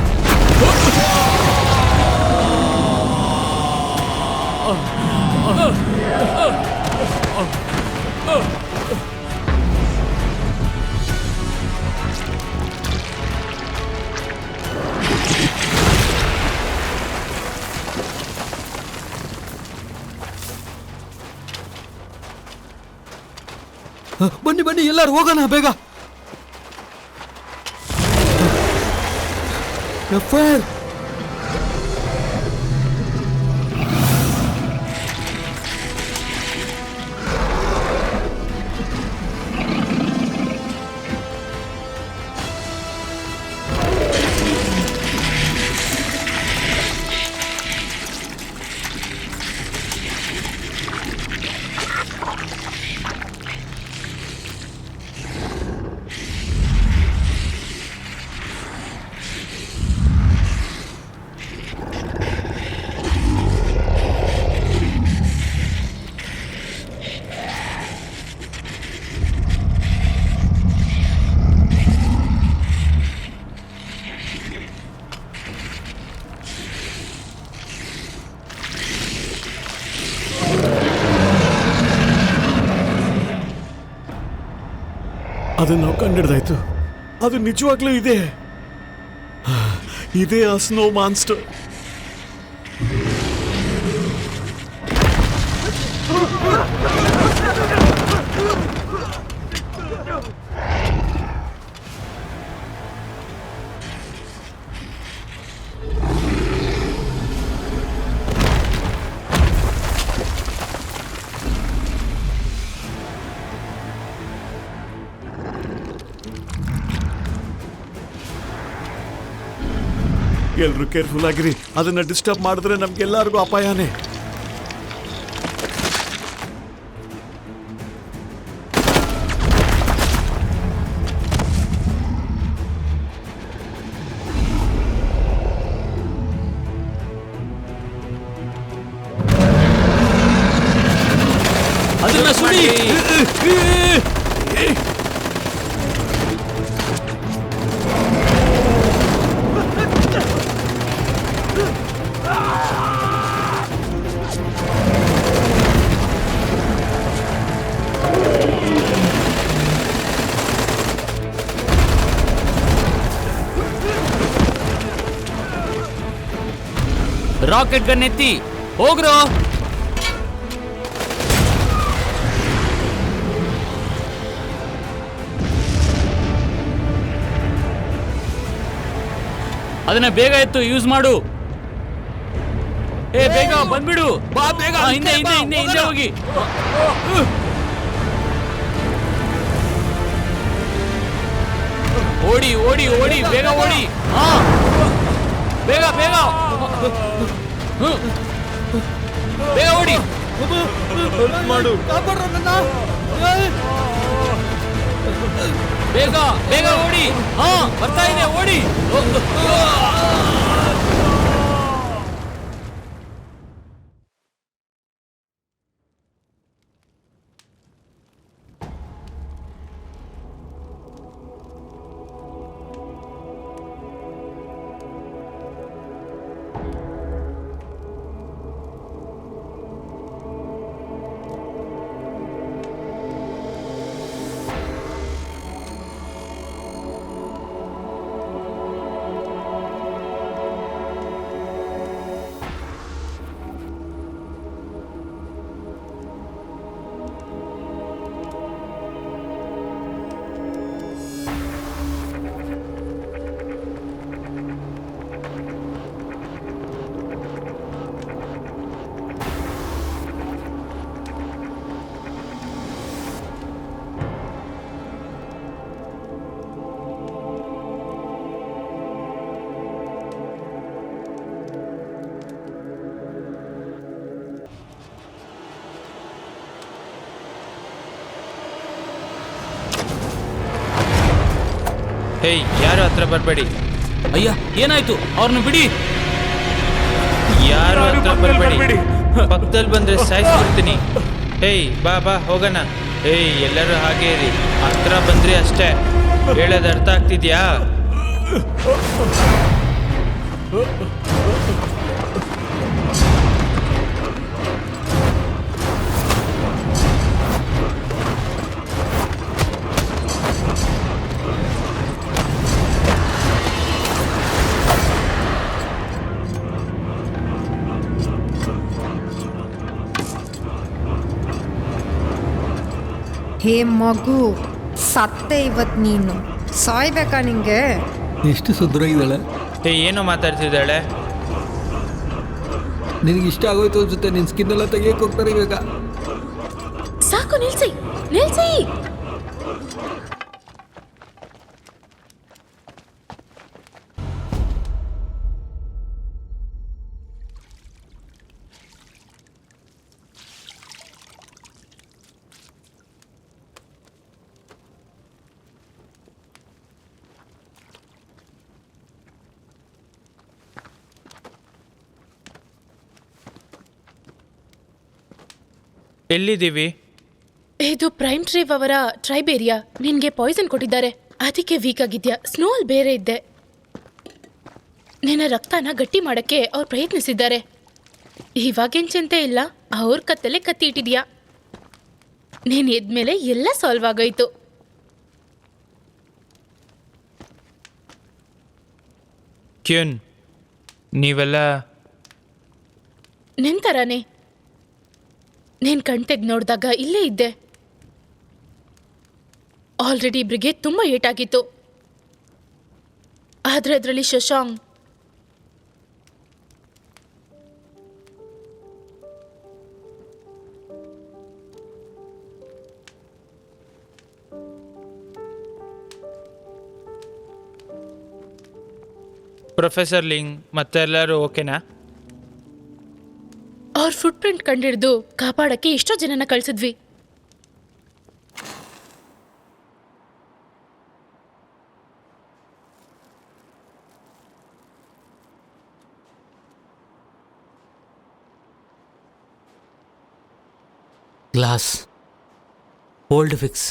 ಬನ್ನಿ ಬನ್ನಿ ಎಲ್ಲರೂ ಹೋಗೋಣ ಬೇಗ. ಫೈರ್. ಅದನ್ನು ನಾವು ಕಂಡಿಡ್ದಾಯ್ತು. ಅದು ನಿಜವಾಗ್ಲೂ ಇದೆ. ಇದೇ ಆ ಸ್ನೋ ಮಾನ್ಸ್ಟರ್. ಎಲ್ರು ಕೇರ್ಫುಲ್ ಆಗಿರಿ. ಅದನ್ನ ಡಿಸ್ಟರ್ಬ್ ಮಾಡಿದ್ರೆ ನಮ್ಗೆಲ್ಲರಿಗೂ ಅಪಾಯನೇ. ಅದನ್ನ ಸುಡಿ. ರಾಕೆಟ್ ಗನ್ ಎತ್ತಿ ಹೋಗ್ರೋ. ಅದನ್ನ ಬೇಗ ಎತ್ತು, ಯೂಸ್ ಮಾಡು. ಏ ಬೇಗ ಬಂದ್ಬಿಡು. ಬಾ ಬೇಗ. ಹಿಂದೆ ಹಿಂದೆ ಹಿಂದೆ ಹಿಂದೆ ಹೋಗಿ. ಓಡಿ ಓಡಿ ಓಡಿ, ಬೇಗ ಓಡಿ. ಹಾ ಬೇಗ ಬೇಗ ಬೇಗ ಓಡಿ. ಮಾಡು. ಬೇಗ ಬೇಗ ಓಡಿ. ಹಾ, ಬರ್ತಾ ಇದೆ, ಓಡಿ. ಹೇಯ್, ಯಾರು ಹತ್ರ ಬರಬೇಡಿ. ಅಯ್ಯ, ಏನಾಯ್ತು? ಅವ್ರನ್ನ ಬಿಡಿ. ಯಾರು ಹತ್ರ ಬರಬೇಡಿ. ಪಕ್ಕದಲ್ಲಿ ಬಂದ್ರೆ ಸಾಯಿಸ್ಬಿಡ್ತೀನಿ. ಹೇಯ್, ಬಾ ಬಾ ಹೋಗೋಣ. ಹೇಯ್, ಎಲ್ಲರೂ ಹಾಗೆ ಇರಿ. ಹತ್ರ ಬಂದ್ರಿ ಅಷ್ಟೇ. ಹೇಳೋದು ಅರ್ಥ ಆಗ್ತಿದ್ಯಾ? ಹೇ ಮಗು, ಸತ್ತೆ ಇವತ್ತು ನೀನು. ಸಾಯ್ಬೇಕಾ ನಿಂಗೆ? ಎಷ್ಟು ಸುಂದರವಾಗಿದ್ದಾಳೆ. ಹೇಯ್, ಏನೋ ಮಾತಾಡ್ತಿದ್ದಾಳೆ. ನಿನಗೆ ಇಷ್ಟ ಆಗೋಯ್ತು ಅನ್ಸುತ್ತೆ. ನಿನ್ನ ಸ್ಕಿನ್ ಎಲ್ಲ ತೆಗಿಯಕ್ಕೆ ಹೋಗ್ತಾರೆ ಇವಾಗ. ಸಾಕು, ನಿಲ್ಸಿ ನಿಲ್ಸಿ. ಎಲ್ಲಿದ್ದೀವಿ? ಇದು ಪ್ರೈಮ್ ಟ್ರೇವ್ ಅವರ ಟ್ರೈಬ್ ಏರಿಯಾ. ನಿನ್ಗೆ ಪಾಯ್ಸನ್ ಕೊಟ್ಟಿದ್ದಾರೆ, ಅದಕ್ಕೆ ವೀಕ್ ಆಗಿದ್ಯಾ. ಸ್ನೋ ಅಲ್ಲಿ ಬೇರೆ ಇದ್ದೆ. ನಿನ್ನ ರಕ್ತನ ಗಟ್ಟಿ ಮಾಡಕ್ಕೆ ಅವ್ರು ಪ್ರಯತ್ನಿಸಿದ್ದಾರೆ. ಇವಾಗೇನ್ ಚಿಂತೆ ಇಲ್ಲ, ಅವ್ರ ಕತ್ತಲೆ ಕತ್ತಿ ಇಟ್ಟಿದ್ಯಾ. ನೀನ್ ಎದ್ಮೇಲೆ ಎಲ್ಲ ಸಾಲ್ವ್ ಆಗೋಯ್ತು. ಕ್ಯೂನ್, ನೀವೆಲ್ಲ ನಿನ್ ಥರಾನೇ. ನೀನ್ ಕಣ್ ತೆಗ್ದು ನೋಡಿದಾಗ ಇಲ್ಲೇ ಇದ್ದೆ. ಆಲ್ರೆಡಿ ಇಬ್ರಿಗೆ ತುಂಬ ಏಟಾಗಿತ್ತು. ಆದ್ರೆ ಅದರಲ್ಲಿ ಶಶಾಂಕ್ ಪ್ರೊಫೆಸರ್ ಲಿಂಗ್ ಮತ್ತೆಲ್ಲರೂ ಓಕೆನಾ? ಅವ್ರ ಫುಟ್ ಪ್ರಿಂಟ್ ಕಂಡಿಡ್ದು ಕಾಪಾಡಕ್ಕೆ ಎಷ್ಟೋ ಜನನ ಕಳ್ಸಿದ್ವಿ. ಗ್ಲಾಸ್, ಓಲ್ಡ್ ಫಿಕ್ಸ್,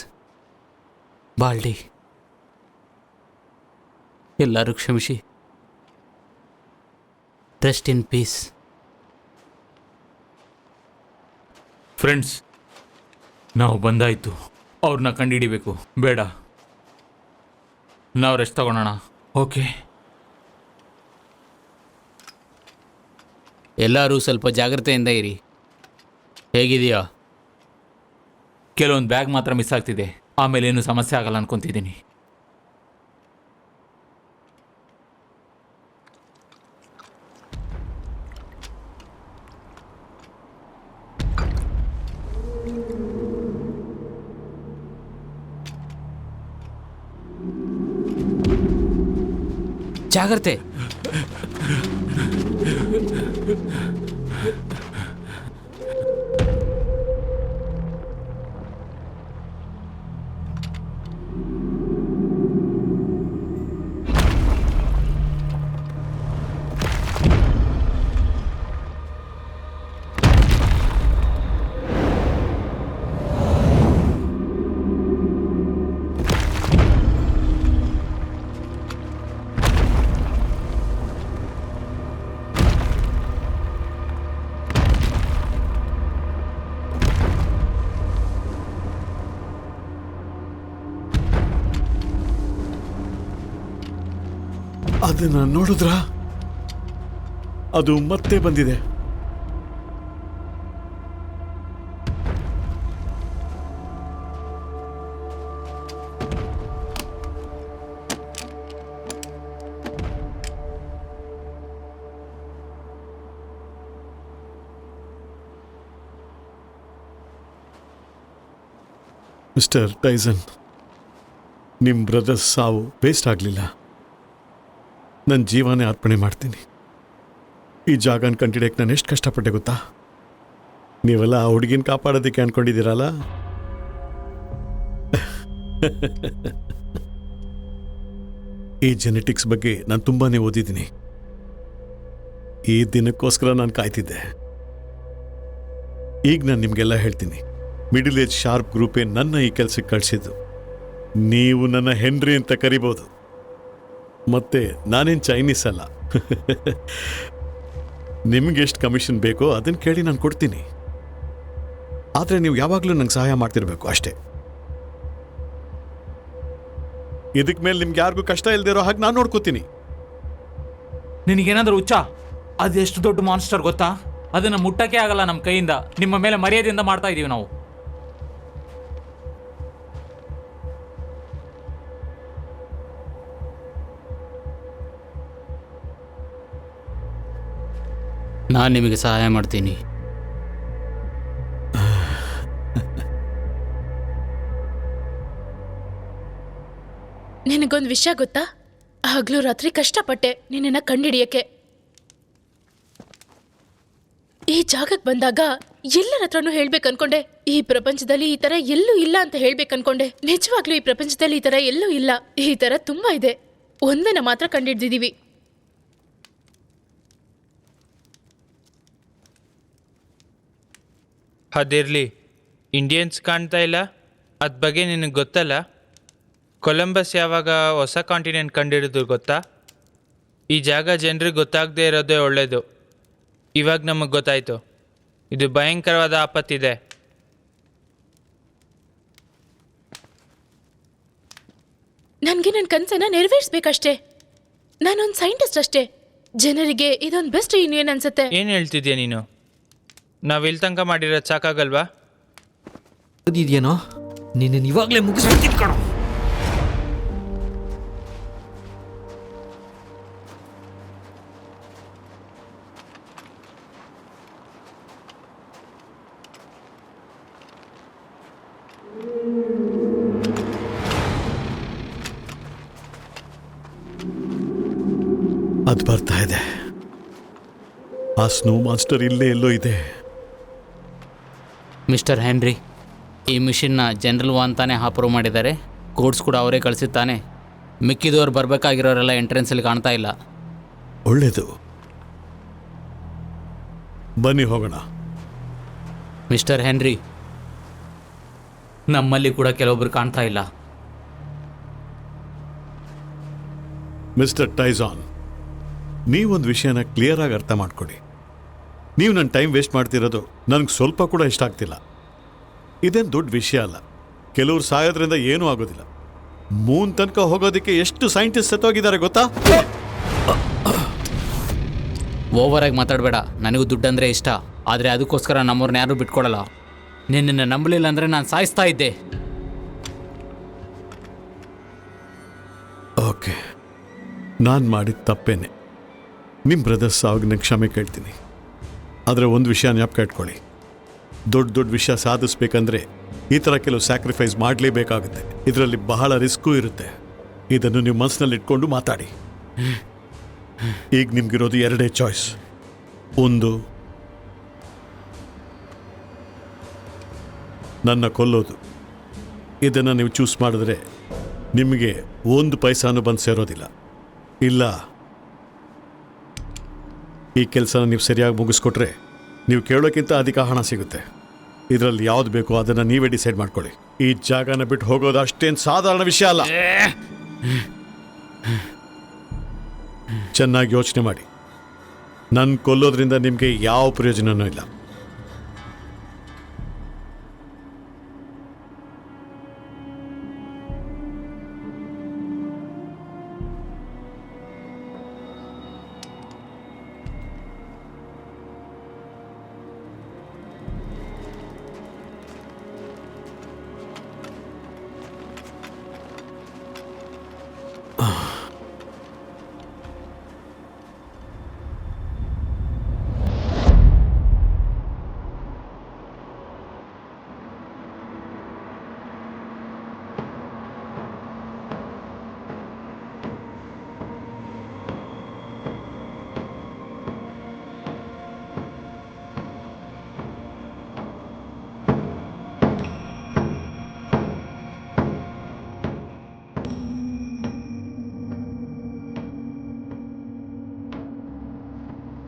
ಬಾಲ್ಡಿ, ಎಲ್ಲರೂ ಕ್ಷಮಿಸಿ. Rest in peace. ಫ್ರೆಂಡ್ಸ್, ನಾವು ಬಂದಾಯಿತು. ಅವ್ರನ್ನ ಕಂಡುಹಿಡಿಬೇಕು. ಬೇಡ, ನಾವು ರೆಸ್ಟ್ ತಗೊಳ್ಳೋಣ. ಓಕೆ, ಎಲ್ಲರೂ ಸ್ವಲ್ಪ ಜಾಗ್ರತೆಯಿಂದ ಇರಿ. ಹೇಗಿದೆಯಾ? ಕೆಲವೊಂದು ಬ್ಯಾಗ್ ಮಾತ್ರ ಮಿಸ್ ಆಗ್ತಿದೆ. ಆಮೇಲೆ ಏನು ಸಮಸ್ಯೆ ಆಗಲ್ಲ ಅನ್ಕೊತಿದ್ದೀನಿ. ಜಾಗ್ರತೆ. ಅದನ್ನ ನೋಡಿದ್ರ ಅದು ಮತ್ತೆ ಬಂದಿದೆ. ಮಿಸ್ಟರ್ ಟೈಸನ್, ನಿಮ್ಮ ಬ್ರದರ್ಸ್ ಸಾವು ವೇಸ್ಟ್ ಆಗಲಿಲ್ಲ. ನನ್ನ ಜೀವನೇ ಅರ್ಪಣೆ ಮಾಡ್ತೀನಿ. ಈ ಜಾಗನ ಕಂಡಿಡಿಯಕ್ಕೆ ನಾನು ಎಷ್ಟು ಕಷ್ಟಪಟ್ಟೆ ಗೊತ್ತಾ? ನೀವೆಲ್ಲ ಆ ಹುಡುಗಿನ ಕಾಪಾಡೋದಕ್ಕೆ ಅಂದ್ಕೊಂಡಿದ್ದೀರಲ್ಲ. ಈ ಜೆನೆಟಿಕ್ಸ್ ಬಗ್ಗೆ ನಾನು ತುಂಬಾ ಓದಿದ್ದೀನಿ. ಈ ದಿನಕ್ಕೋಸ್ಕರ ನಾನು ಕಾಯ್ತಿದ್ದೆ. ಈಗ ನಾನು ನಿಮಗೆಲ್ಲ ಹೇಳ್ತೀನಿ. ಮಿಡಲ್ ಏಜ್ ಶಾರ್ಪ್ ಗ್ರೂಪೇ ನನ್ನ ಈ ಕೆಲಸಕ್ಕೆ ಕಳಿಸಿದ್ದು. ನೀವು ನನ್ನ ಹೆನ್ರಿ ಅಂತ ಕರಿಬೋದು. ಮತ್ತೆ ನಾನೇನು ಚೈನೀಸ್ ಅಲ್ಲ. ನಿಮ್ಗೆ ಎಷ್ಟು ಕಮಿಷನ್ ಬೇಕೋ ಅದನ್ನು ಕೇಳಿ ನಾನು ಕೊಡ್ತೀನಿ. ಆದರೆ ನೀವು ಯಾವಾಗಲೂ ನಂಗೆ ಸಹಾಯ ಮಾಡ್ತಿರ್ಬೇಕು ಅಷ್ಟೇ. ಇದಕ್ಕೆ ಮೇಲೆ ನಿಮ್ಗೆ ಯಾರಿಗೂ ಕಷ್ಟ ಇಲ್ದಿರೋ ಹಾಗೆ ನಾನು ನೋಡ್ಕೋತೀನಿ. ನಿನಗೇನಾದ್ರೂ ಹುಚ್ಚ? ಅದೆಷ್ಟು ದೊಡ್ಡ ಮಾನ್ಸ್ಟರ್ ಗೊತ್ತಾ? ಅದನ್ನು ಮುಟ್ಟಕ್ಕೆ ಆಗಲ್ಲ ನಮ್ಮ ಕೈಯಿಂದ. ನಿಮ್ಮ ಮೇಲೆ ಮರ್ಯಾದೆಯಿಂದ ಮಾಡ್ತಾ ಇದ್ದೀವಿ ನಾವು. ನಾನು ನಿಮಗೆ ಸಹಾಯ ಮಾಡ್ತೀನಿ. ನಿನಗೊಂದು ವಿಷಯ ಗೊತ್ತಾ? ಹಗಲು ರಾತ್ರಿ ಕಷ್ಟಪಟ್ಟೆ ನಿನ್ನನ್ನು ಕಂಡಿಡಿಯಕ್ಕೆ. ಈ ಜಾಗಕ್ಕೆ ಬಂದಾಗ ಎಲ್ಲರ ಹತ್ರನೂ ಹೇಳ್ಬೇಕು ಅನ್ಕೊಂಡೆ, ಈ ಪ್ರಪಂಚದಲ್ಲಿ ಈ ತರ ಎಲ್ಲೂ ಇಲ್ಲ ಅಂತ ಹೇಳ್ಬೇಕು ಅನ್ಕೊಂಡೆ. ನಿಜವಾಗ್ಲೂ ಈ ಪ್ರಪಂಚದಲ್ಲಿ ಈ ತರ ಎಲ್ಲೂ ಇಲ್ಲ. ಈ ತರ ತುಂಬಾ ಇದೆ. ಒಂದನ್ನ ಮಾತ್ರ ಕಂಡಿಡ್ದಿದೀವಿ. ಅದಿರಲಿ, ಇಂಡಿಯನ್ಸ್ ಕಾಣ್ತಾ ಇಲ್ಲ, ಅದ್ರ ಬಗ್ಗೆ ನಿನಗೆ ಗೊತ್ತಲ್ಲ? ಕೊಲಂಬಸ್ ಯಾವಾಗ ಹೊಸ ಕಾಂಟಿನೆಂಟ್ ಕಂಡಿಡಿದ್ರು ಗೊತ್ತಾ? ಈ ಜಾಗ ಜನರಿಗೆ ಗೊತ್ತಾಗದೇ ಇರೋದೇ ಒಳ್ಳೆಯದು. ಇವಾಗ ನಮಗೆ ಗೊತ್ತಾಯಿತು. ಇದು ಭಯಂಕರವಾದ ಆಪತ್ತಿದೆ. ನನಗೆ ನನ್ನ ಕನಸನ್ನ ನೆರವೇರಿಸ್ಬೇಕಷ್ಟೇ. ನಾನೊಂದು ಸೈಂಟಿಸ್ಟ್ ಅಷ್ಟೇ. ಜನರಿಗೆ ಇದೊಂದು ಬೆಸ್ಟ್ ಯೂನಿಯನ್ ಅನ್ಸುತ್ತೆ. ಏನು ಹೇಳ್ತಿದ್ಯಾ ನೀನು? ನಾವು ಇಲ್ಲಿ ತನಕ ಮಾಡಿರೋದು ಸಾಕಾಗಲ್ವಾ? ಅದಿದೆಯೇನೋ, ನಿನ್ನ ಇವಾಗಲೇ ಮುಗಿಸ್ಬಿಡ್ತೀನಿ ಕಣೋ. ಅದು ಬರ್ತಾ ಇದೆ. ಆ ಸ್ನೋ ಮಾನ್ಸ್ಟರ್ ಇಲ್ಲೇ ಎಲ್ಲೋ ಇದೆ. ಮಿಸ್ಟರ್ ಹೆನ್ರಿ, ಈ ಮಿಷನ್ನ ಜನರಲ್ ಅಂತಾನೆ ಅಪ್ರೂವ್ ಮಾಡಿದ್ದಾರೆ. ಕೋಡ್ಸ್ ಕೂಡ ಅವರೇ ಕಳಿಸಿದ್ದಾನೆ. ಮಿಕ್ಕಿದವ್ರು ಬರಬೇಕಾಗಿರೋರೆಲ್ಲ ಎಂಟ್ರೆನ್ಸಲ್ಲಿ ಕಾಣ್ತಾ ಇಲ್ಲ. ಒಳ್ಳೇದು, ಬನ್ನಿ ಹೋಗೋಣ. ಮಿಸ್ಟರ್ ಹೆನ್ರಿ, ನಮ್ಮಲ್ಲಿ ಕೂಡ ಕೆಲವೊಬ್ರು ಕಾಣ್ತಾ ಇಲ್ಲ. ಮಿಸ್ಟರ್ ಟೈಸಾನ್, ನೀವೊಂದು ವಿಷಯನ ಕ್ಲಿಯರ್ ಆಗಿ ಅರ್ಥ ಮಾಡ್ಕೊಡಿ. ನೀವು ನನ್ನ ಟೈಮ್ ವೇಸ್ಟ್ ಮಾಡ್ತಿರೋದು ನನಗೆ ಸ್ವಲ್ಪ ಕೂಡ ಇಷ್ಟ ಆಗ್ತಿಲ್ಲ. ಇದೇನು ದೊಡ್ಡ ವಿಷಯ ಅಲ್ಲ. ಕೆಲವ್ರು ಸಾಯೋದ್ರಿಂದ ಏನೂ ಆಗೋದಿಲ್ಲ. ಮೂನ್ ತನಕ ಹೋಗೋದಕ್ಕೆ ಎಷ್ಟು ಸೈಂಟಿಸ್ಟ್ ಸತ್ತೋಗಿದ್ದಾರೆ ಗೊತ್ತಾ? ಓವರಾಗಿ ಮಾತಾಡಬೇಡ. ನನಗೂ ದುಡ್ಡಂದರೆ ಇಷ್ಟ, ಆದರೆ ಅದಕ್ಕೋಸ್ಕರ ನಮ್ಮವ್ರನ್ನ ಯಾರೂ ಬಿಟ್ಕೊಡಲ್ಲ. ನಿನ್ನನ್ನು ನಂಬಲಿಲ್ಲ ಅಂದರೆ ನಾನು ಸಾಯಿಸ್ತಾ ಇದ್ದೆ. ಓಕೆ, ನಾನು ಮಾಡಿದ ತಪ್ಪೇನೆ. ನಿಮ್ಮ ಬ್ರದರ್ಸ್ ಸಾವಿಗೆ ನಾನು ಕ್ಷಮೆ ಕೇಳ್ತೀನಿ. ಆದರೆ ಒಂದು ವಿಷಯ ಜ್ಞಾಪಕ ಇಟ್ಕೊಳ್ಳಿ, ದೊಡ್ಡ ದೊಡ್ಡ ವಿಷಯ ಸಾಧಿಸ್ಬೇಕಂದ್ರೆ ಈ ಥರ ಕೆಲವು ಸ್ಯಾಕ್ರಿಫೈಸ್ ಮಾಡಲೇಬೇಕಾಗುತ್ತೆ. ಇದರಲ್ಲಿ ಬಹಳ ರಿಸ್ಕು ಇರುತ್ತೆ. ಇದನ್ನು ನೀವು ಮನಸ್ಸಿನಲ್ಲಿ ಇಟ್ಕೊಂಡು ಮಾತಾಡಿ. ಈಗ ನಿಮ್ಗಿರೋದು ಎರಡೇ ಚಾಯ್ಸ್. ಒಂದು, ನನ್ನ ಕೊಲ್ಲೋದು. ಇದನ್ನು ನೀವು ಚೂಸ್ ಮಾಡಿದ್ರೆ ನಿಮಗೆ ಒಂದು ಪೈಸಾನು ಬಂದು ಸೇರೋದಿಲ್ಲ. ಇಲ್ಲ, ಈ ಕೆಲಸನ ನೀವು ಸರಿಯಾಗಿ ಮುಗಿಸ್ಕೊಟ್ರೆ ನೀವು ಕೇಳೋಕ್ಕಿಂತ ಅಧಿಕ ಹಣ ಸಿಗುತ್ತೆ. ಇದರಲ್ಲಿ ಯಾವ್ದು ಬೇಕೋ ಅದನ್ನು ನೀವೇ ಡಿಸೈಡ್ ಮಾಡ್ಕೊಳ್ಳಿ. ಈ ಜಾಗನ ಬಿಟ್ಟು ಹೋಗೋದು ಅಷ್ಟೇನು ಸಾಧಾರಣ ವಿಷಯ ಅಲ್ಲ. ಚೆನ್ನಾಗಿ ಯೋಚನೆ ಮಾಡಿ. ನನ್ನ ಕೊಲ್ಲೋದ್ರಿಂದ ನಿಮಗೆ ಯಾವ ಪ್ರಯೋಜನವೂ ಇಲ್ಲ.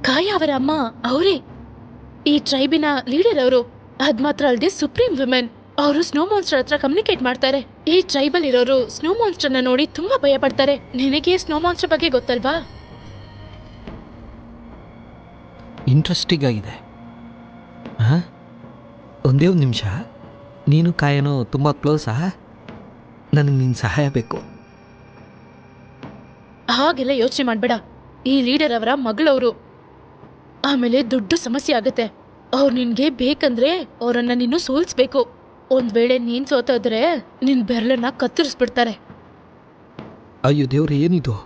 ಕಾಯ ಅವರ ಅಮ್ಮ ಅವರೇ ಈ ಟ್ರೈಬಿನ ಲೀಡರ್ ಅವರು. ಅದ್ ಮಾತ್ರ ಅಲ್ಲದೆ ಸುಪ್ರೀಂ ವಿಮೆನ್. ಅವರು ಸ್ನೋ ಮಾನ್ಸ್ಟರ್ ಹತ್ರ ಕಮ್ಯುನಿಕೇಟ್ ಮಾಡ್ತಾರೆ. ಈ ಟ್ರೈಬಲ್ ಇರೋರು ಸ್ನೋ ಮಾನ್ಸ್ಟರ್ನ ನೋಡಿ ತುಂಬಾ ಭಯ ಪಡ್ತಾರೆ. ನಿನಗೆ ಸ್ನೋ ಮಾನ್ಸ್ಟರ್ ಬಗ್ಗೆ ಗೊತ್ತಲ್ವಾ? ಇಂಟ್ರೆಸ್ಟಿಂಗ್ ಆಗಿದೆ. ಹಾಂ, ಒಂದೇ ಒಂದು ನಿಮಿಷ. ನೀನು ಕಾಯನೋ ತುಂಬ ಕ್ಲೋಸಾ? ನನಗೆ ನಿನ್ನ ಸಹಾಯ ಬೇಕು. ಹಾಗೆಲ್ಲ ಯೋಚನೆ ಮಾಡ್ಬೇಡ. ಈ ಲೀಡರ್ ಅವರ ಮಗಳವರು. ಆಮೇಲೆ ದೊಡ್ಡ ಸಮಸ್ಯೆ ಆಗತ್ತೆ. ಅವ್ರು ನಿನ್ಗೆ ಬೇಕಂದ್ರೆ ಅವರನ್ನ ನೀನು ಸೋಲ್ಸ್ಬೇಕು. ಒಂದ್ ವೇಳೆ ನೀನ್ ಸೋತೋದ್ರೆ ನಿನ್ ಬೆರಳನ್ನ ಕತ್ತರಿಸ್ಬಿಡ್ತಾರೆ. ಅಯ್ಯೋ ದೇವ್ರೆ, ಏನಿದು?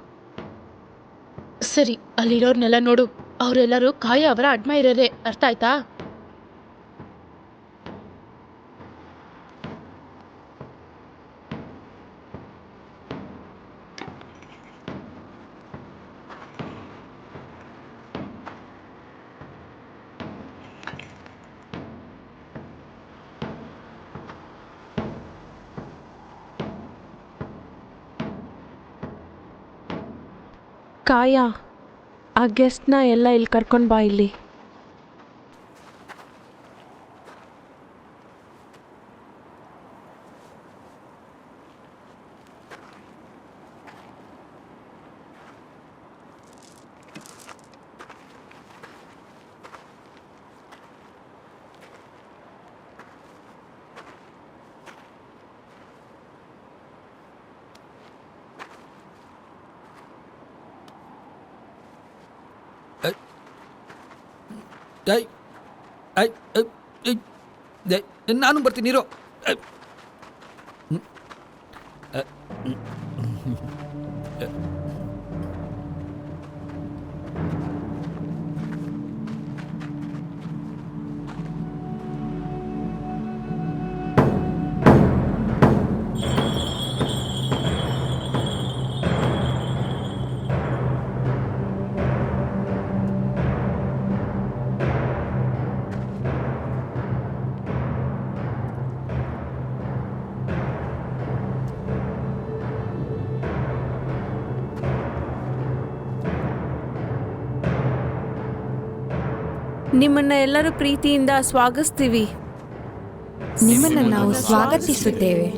ಸರಿ, ಅಲ್ಲಿರೋರ್ನೆಲ್ಲ ನೋಡು. ಅವರೆಲ್ಲರೂ ಕಾಯ ಅವರ ಅಡ್ಮೈರರೇ, ಅರ್ಥ ಆಯ್ತಾ? ಕಾಯ, ಆ ಗೆಸ್ಟ್ನ ಎಲ್ಲ ಇಲ್ಲಿ ಕರ್ಕೊಂಡು ಬಾ ಇಲ್ಲಿ. ನಾನು ಬರ್ತೀನಿ ಇರೋ. ನಿಮ್ಮನ್ನ ಎಲ್ಲರೂ ಪ್ರೀತಿಯಿಂದ ಸ್ವಾಗತಿಸ್ತೀವಿ. ನಿಮ್ಮನ್ನು ನಾವು ಸ್ವಾಗತಿಸುತ್ತೇವೆ.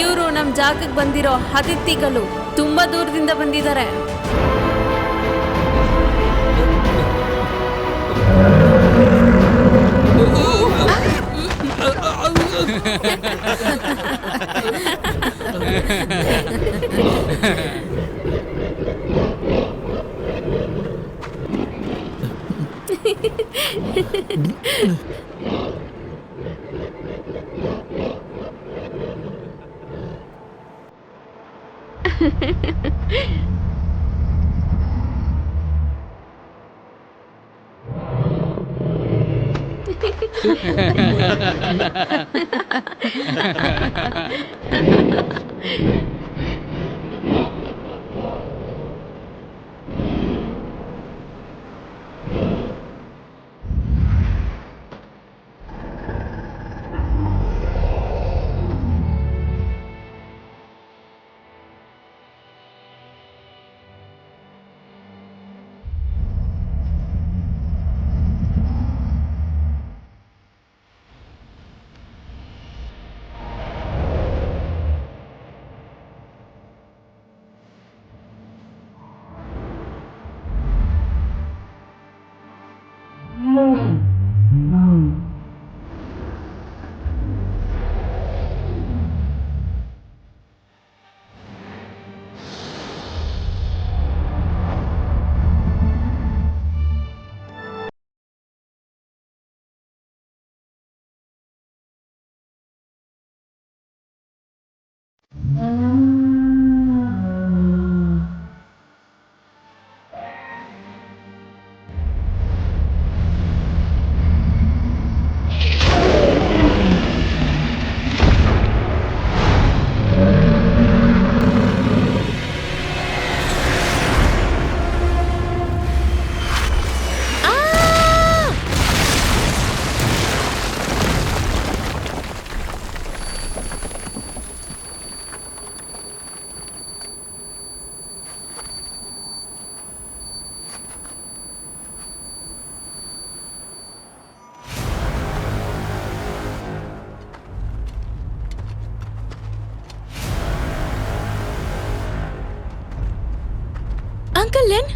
ಇವರು ನಮ್ಮ ಜಾಗಕ್ಕೆ ಬಂದಿರೋ ಅತಿಥಿಗಳು ತುಂಬಾ ದೂರದಿಂದ ಬಂದಿದ್ದಾರೆ. ಅಂಕಲ್ ಲೆನ್,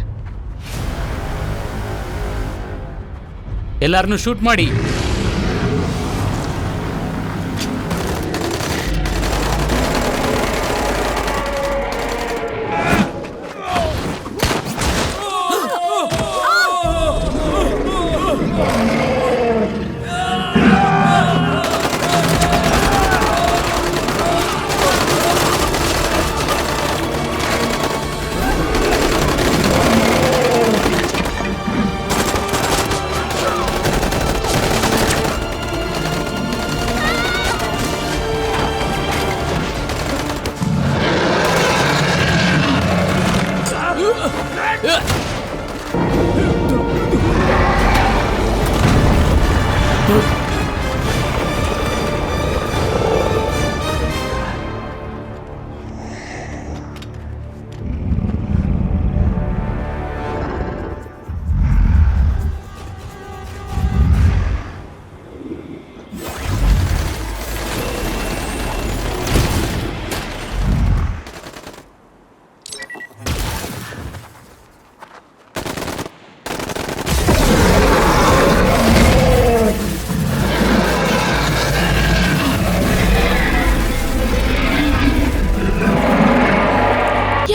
ಎಲ್ಲಾರನ್ನೂ ಶೂಟ್ ಮಾಡಿ.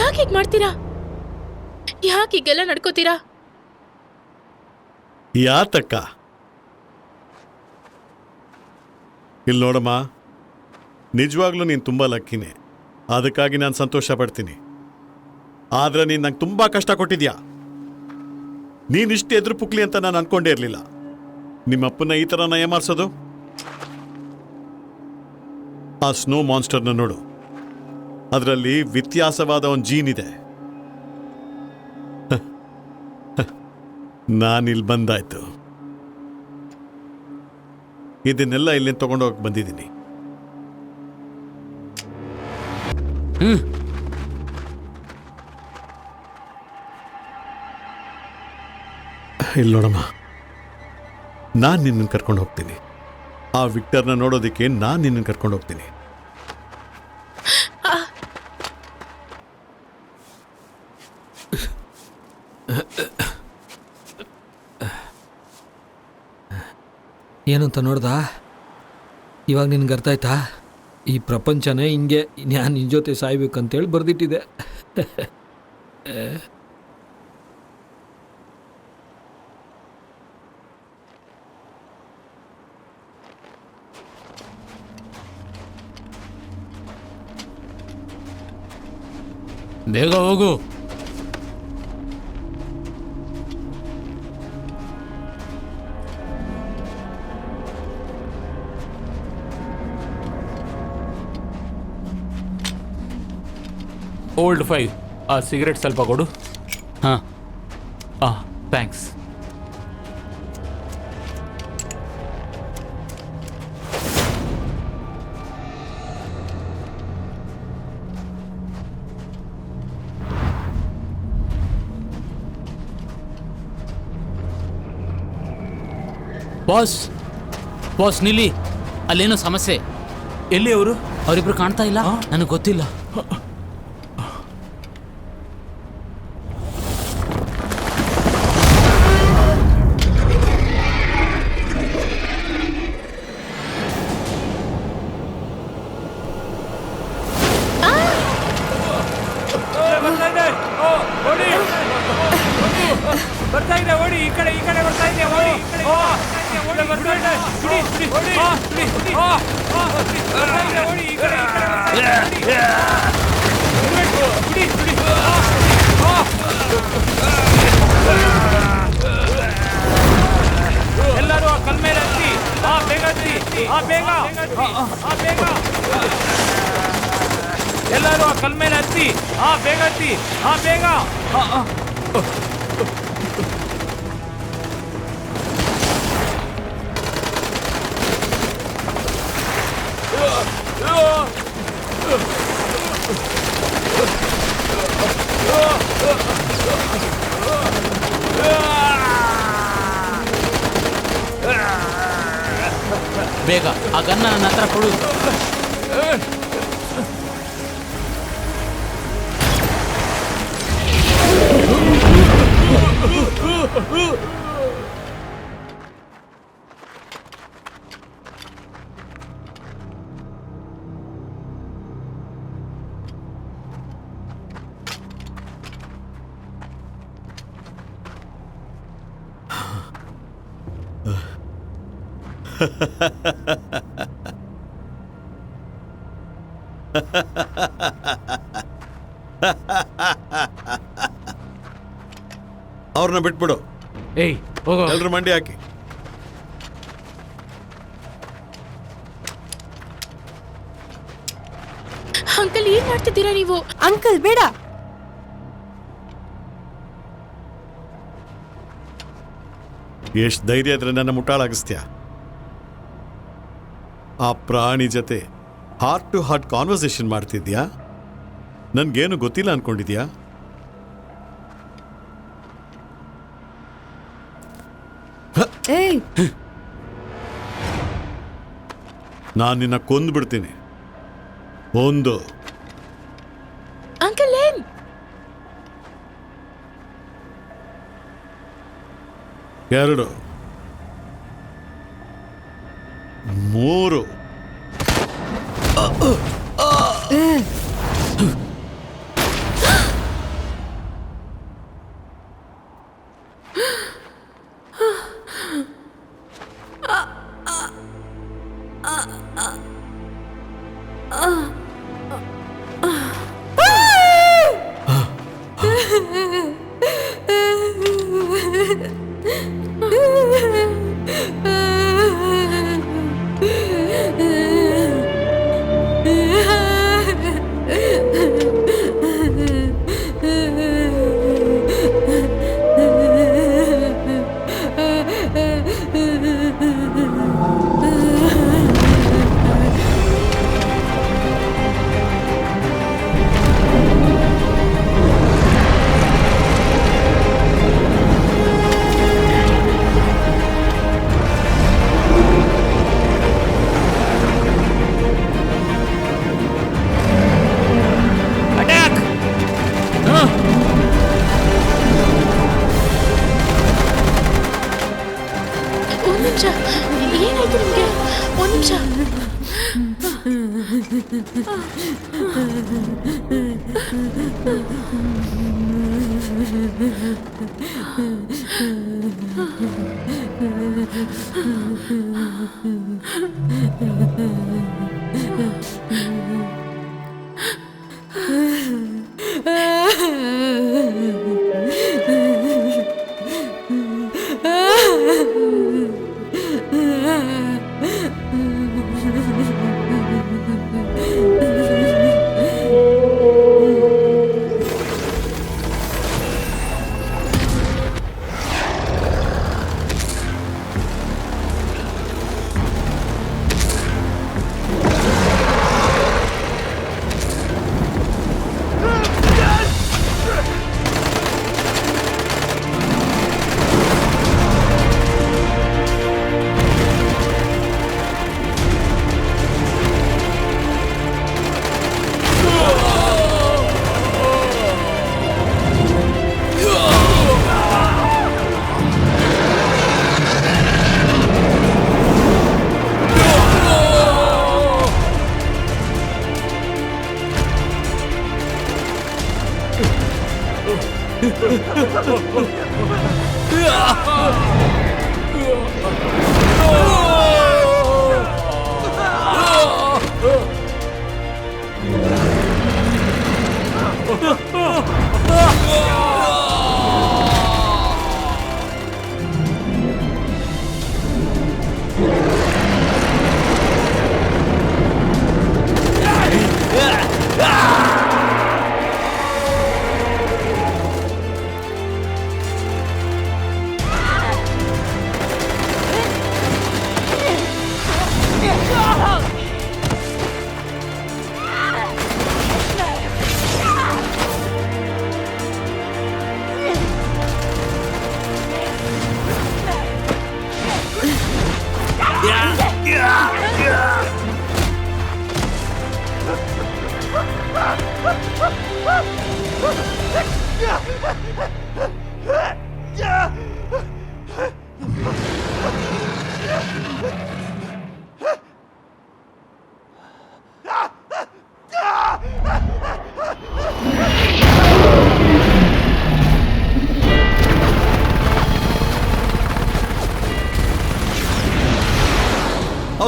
ಯಾಕೆ ಹೀಗೆ ಮಾಡ್ತೀರಾ? ಯಾಕೆ ಹೀಗೆಲ್ಲ ನಡ್ಕೋತೀರಾ? ಯಾತಕ್ಕ? ಇಲ್ಲಿ ನೋಡಮ್ಮ, ನಿಜವಾಗ್ಲೂ ನೀನು ತುಂಬ ಲಕ್ಕಿನೇ, ಅದಕ್ಕಾಗಿ ನಾನು ಸಂತೋಷ ಪಡ್ತೀನಿ. ಆದರೆ ನೀನು ನಂಗೆ ತುಂಬ ಕಷ್ಟ ಕೊಟ್ಟಿದ್ಯಾ. ನೀನಿಷ್ಟು ಎದುರು ಪುಕ್ಲಿ ಅಂತ ನಾನು ಅನ್ಕೊಂಡೇ ಇರಲಿಲ್ಲ. ನಿಮ್ಮಪ್ಪನ ಈ ಥರ ನಯ ಮಾಡಿಸೋದು. ಆ ಸ್ನೋ ಮಾನ್ಸ್ಟರ್ನ ನೋಡು, ಅದರಲ್ಲಿ ವ್ಯತ್ಯಾಸವಾದ ಒಂದು ಜೀನ್ ಇದೆ. ನಾನಿಲ್ಲಿ ಬಂದಾಯ್ತು. ಇದನ್ನೆಲ್ಲ ಇಲ್ಲಿ ತಗೊಂಡೋಗಿ ಬಂದಿದ್ದೀನಿ. ಇಲ್ಲಿ ನೋಡಮ್ಮ, ನಾನು ನಿನ್ನನ್ನು ಕರ್ಕೊಂಡು ಹೋಗ್ತೀನಿ. ಆ ವಿಕ್ಟರ್ನ ನೋಡೋದಕ್ಕೆ ನಾನು ನಿನ್ನನ್ನು ಕರ್ಕೊಂಡು ಹೋಗ್ತೀನಿ. ಏನು ಅಂತ ನೋಡ್ದಾ? ಇವಾಗ ನಿನ್ಗೆ ಅರ್ಥ ಆಯ್ತಾ? ಈ ಪ್ರಪಂಚನೇ ಹಿಂಗೆ, ನಾನು ನಿನ್ನ ಜೊತೆ ಸಾಯ್ಬೇಕಂತೇಳಿ ಬರೆದಿಟ್ಟಿದೆ. ಬೇಗ ಹೋಗು. ಓಲ್ಡ್ 5 ಆ ಸಿಗರೆಟ್ ಸ್ವಲ್ಪ ಕೊಡು. ಹಾಂ, ಥ್ಯಾಂಕ್ಸ್. ಬಾಸ್ ನಿಲ್ಲಿ, ಅಲ್ಲೇನೋ ಸಮಸ್ಯೆ. ಎಲ್ಲಿ ಅವರು? ಅವರಿಬ್ರು ಕಾಣ್ತಾ ಇಲ್ಲ. ನನಗೆ ಗೊತ್ತಿಲ್ಲ. ಬರ್ತಾ ಇದೆ, ಓಡಿ, ಈ ಕಡೆ ಬರ್ತಾ ಇದೆ, ಓಡಿ. ಎಲ್ಲರೂ ಆ ಕಲ್ ಮೇಲೆ ಹತ್ತಿ. ಬೇಗ ಹತ್ತಿ, ಬೇಗ. ಎಲ್ಲರೂ ಆ ಕಲ್ ಮೇಲೆ ಹತ್ತಿ. ಬೇಗ ಹತ್ತಿ, ಬೇಗ. ಬೇಗ ಆ ಗನ್ನ ನನ್ನ ಹತ್ರ ಕೊಡು. ಅವ್ರನ್ನ ಬಿಟ್ಬಿಡು. ಏಯ್ ಹೋಗೋ. ಎಲ್ರು ಮಂಡಿ ಹಾಕಿ. ಅಂಕಲ್ ಏನ್ ಮಾಡ್ತಿದ್ದೀರಾ ನೀವು? ಅಂಕಲ್ ಬೇಡ. ಎಷ್ಟು ಧೈರ್ಯ ಇದ್ರೆ ನನ್ನ ಮುಟ್ಟಾಳಾಗಿಸ್ತೀಯ? ಆ ಪ್ರಾಣಿ ಜೊತೆ ಹಾರ್ಟ್ ಟು ಹಾರ್ಟ್ ಕಾನ್ವರ್ಸೇಷನ್ ಮಾಡ್ತಿದ್ಯಾ? ನನ್ಗೇನು ಗೊತ್ತಿಲ್ಲ ಅನ್ಕೊಂಡಿದ್ಯಾ? ಏಯ್, ನಾನು ನಿನ್ನ ಕೊಂದ್ಬಿಡ್ತೀನಿ. ಒಂದು, ಅಂಕಲ್ ಏನ್? ಎರಡು, ಮೂರು. ಒಂದ್ ನಿಮಿಷ, ಏನಾಯ್ತು ನಿಮ್ಗೆ? ಒಂದ್ ನಿಮಿಷ.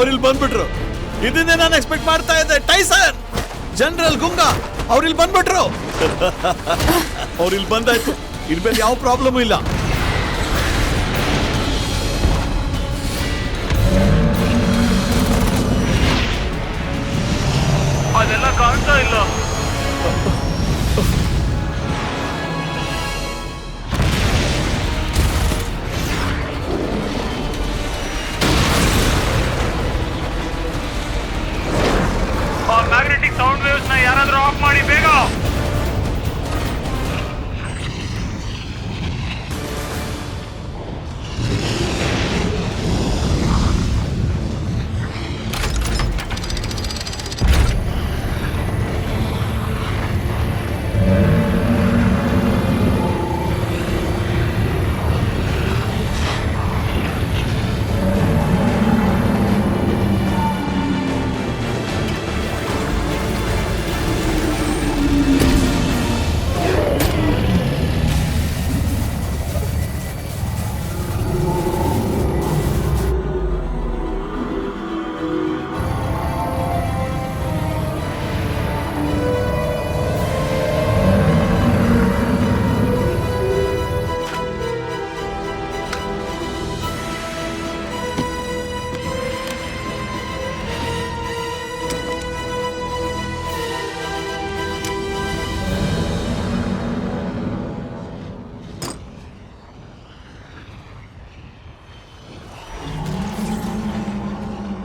ಅವ್ರಿಲ್ಲಿ ಬಂದ್ಬಿಟ್ರು. ಇದನ್ನೇ ನಾನು ಎಕ್ಸ್ಪೆಕ್ಟ್ ಮಾಡ್ತಾ ಇದ್ದೆ. Tyson, general ಗುಂಗಾ ಅವ್ರಿಲ್ಲಿ ಬಂದ್ಬಿಟ್ರು. ಅವ್ರಿಲ್ಲಿ ಬಂದಾಯ್ತು, ಇನ್ಮೇಲೆ ಯಾವ ಪ್ರಾಬ್ಲಮ್ ಇಲ್ಲ. ಅದೆಲ್ಲ ಕಾಣ್ತಾ ಇಲ್ಲ. ಮ್ಯಾಗ್ನೆಟಿಕ್ ಸೌಂಡ್ ವೇವ್ಸ್ ನ ಯಾರಾದ್ರೂ ಆಫ್ ಮಾಡಿ ಬೇಗ.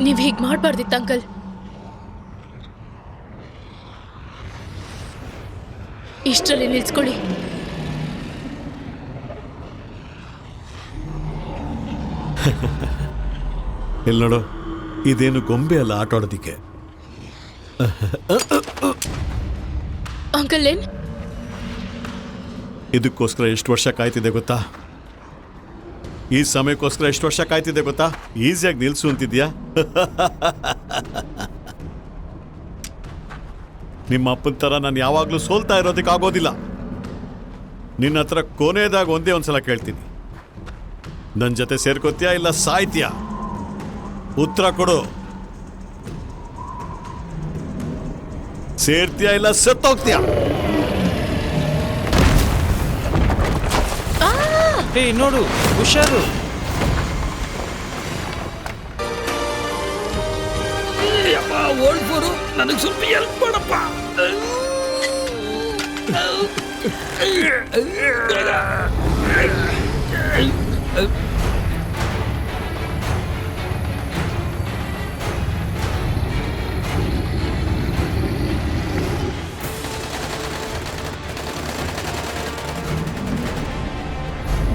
ನೀವ್ ಹೀಗ್ ಮಾಡ್ಬಾರ್ದಿತ್ತು ಅಂಕಲ್. ಇಷ್ಟರಲ್ಲಿ ನಿಲ್ಸ್ಕೊಳ್ಳಿ. ಇಲ್ಲಿ ನೋಡು, ಇದೇನು ಗೊಂಬೆ ಅಲ್ಲ ಆಟ ಆಡೋದಿಕ್ಕೆ. ಅಂಕಲ್ ಏನ್ ಇದಕ್ಕೋಸ್ಕರ ಎಷ್ಟು ವರ್ಷ ಕಾಯ್ತಿದೆ ಗೊತ್ತಾ? ಈ ಸಮಯಕ್ಕೋಸ್ಕರ ಎಷ್ಟು ವರ್ಷ ಕಾಯ್ತಿದೆ ಗೊತ್ತಾ? ಈಸಿಯಾಗಿ ನಿಲ್ಸು ಅಂತಿದ್ಯಾ? ನಿಮ್ಮ ಅಪ್ಪನ ಥರ ನಾನು ಯಾವಾಗಲೂ ಸೋಲ್ತಾ ಇರೋದಕ್ಕೆ ಆಗೋದಿಲ್ಲ. ನಿನ್ನ ಹತ್ರ ಕೊನೆಯದಾಗ ಒಂದೇ ಒಂದ್ಸಲ ಕೇಳ್ತೀನಿ, ನನ್ನ ಜೊತೆ ಸೇರ್ಕೋತೀಯಾ ಇಲ್ಲ ಸಾಯ್ತೀಯಾ? ಉತ್ತರ ಕೊಡು. ಸೇರ್ತೀಯಾ ಇಲ್ಲ ಸತ್ತೋಗ್ತೀಯಾ? ಏಯ್ ನೋಡು, ಹುಷಾರು. ನನಗೆ ಸ್ವಲ್ಪ ಹೆಲ್ಪ್ ಮಾಡಪ್ಪ.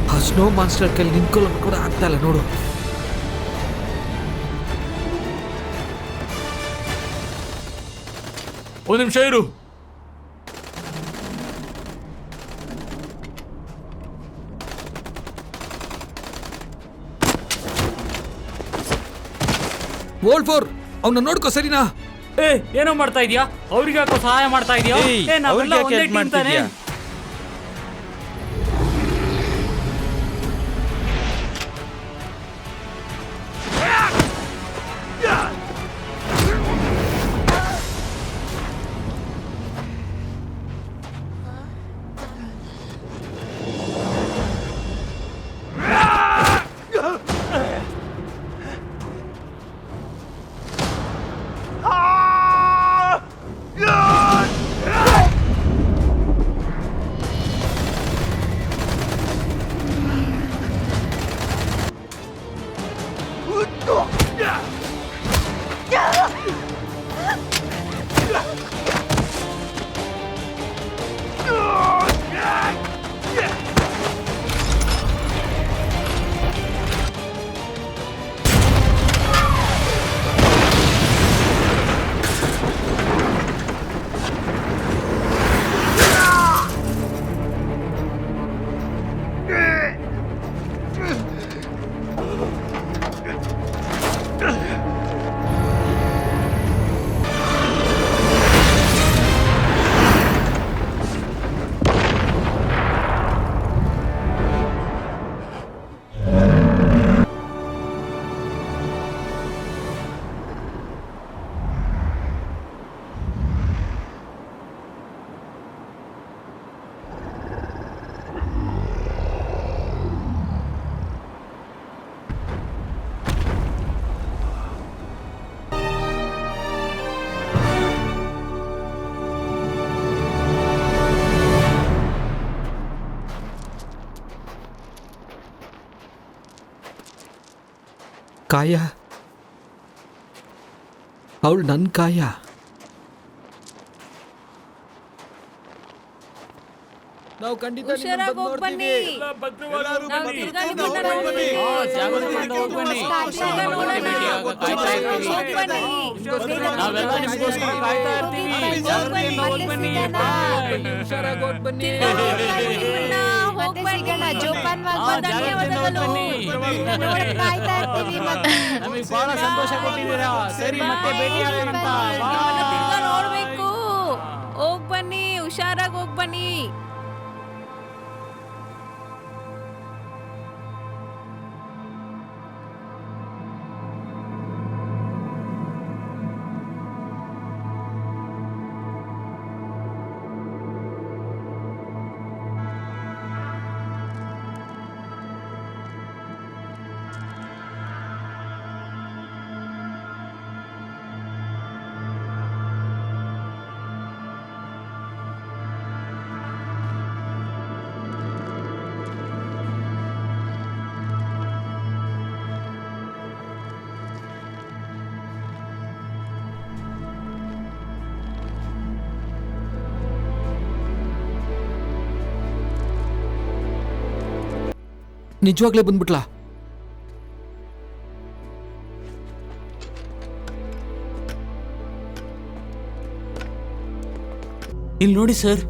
ಆ ಸ್ನೋ ಮಾನ್ಸ್ಟರ್ ಕೈಲಿ ನಿಂತ್ಕೊಳ್ಳೋದು ಕೂಡ ಆಗ್ತಾ ಇಲ್ಲ ನೋಡು. ಒಂದು ನಿಮಿಷ ಇರು. ವೋಲ್ಡ್ ಫೋರ್, ಅವನ್ನ ನೋಡ್ಕೋ ಸರಿನಾ? ಏನೋ ಮಾಡ್ತಾ ಇದೀಯಾ? ಅವ್ರಿಗೆ ಯಾಕೋ ಸಹಾಯ ಮಾಡ್ತಾ ಇದೀಯಾ? ನಾವೆಲ್ಲ ಒಂದೇ ಟೀಮ್ ತಾನೇ? ಕಾಯ ಅವಳು ನನ್ನ ಕಾಯ. ನಾವು ಖಂಡಿತ ಹುಷಾರಾಗಿ ಹೋಗ್ ಬನ್ನಿ. ನಾವು ತಿರ್ಗಾ ನಿಮ್ಮನ್ನ ನೋಡ್ತೀವಿ. ಜಾಗೃತಿಯಿಂದ ಹೋಗ್ ಬನ್ನಿ. ತಿರ್ಗಾ ನೋಡೋಣ. ಕಾಯ್ತಾ ಇರ್ತೀವಿ. ಹೋಗ್ ಬನ್ನಿ. ನಾವೆಲ್ಲ ನಿಮ್ಗೋಸ್ಕರ ಕಾಯ್ತಾ ಇರ್ತೀವಿ. ಜಾಗೃತಿಯಿಂದ ಹೋಗ್ ಬನ್ನಿ. ಹುಷಾರಾಗಿ ಹೋಗಿ ಬನ್ನಿ. ಹೋಗ್ ಬನ್ನಿ. ಜಾಗೃತಿಯಿಂದ ಹೋಗ್ ಬನ್ನಿ. ನಮಗೆ ಬಹಳ ಸಂತೋಷ ಕೊಟ್ಟಿದ್ದೀರಾ. ಸರಿ, ಮತ್ತೆ ಭೇಟಿ ಆಗೋಣಂತ. ತಿರ್ಗಾ ನೋಡ್ಬೇಕು. ಹೋಗ್ ಬನ್ನಿ, ಹುಷಾರಾಗಿ ಹೋಗ್ ಬನ್ನಿ. ನಿಜವಾಗ್ಲೇ ಬಂದ್ಬಿಟ್ಲಾ? ಇಲ್ಲಿ ನೋಡಿ ಸರ್,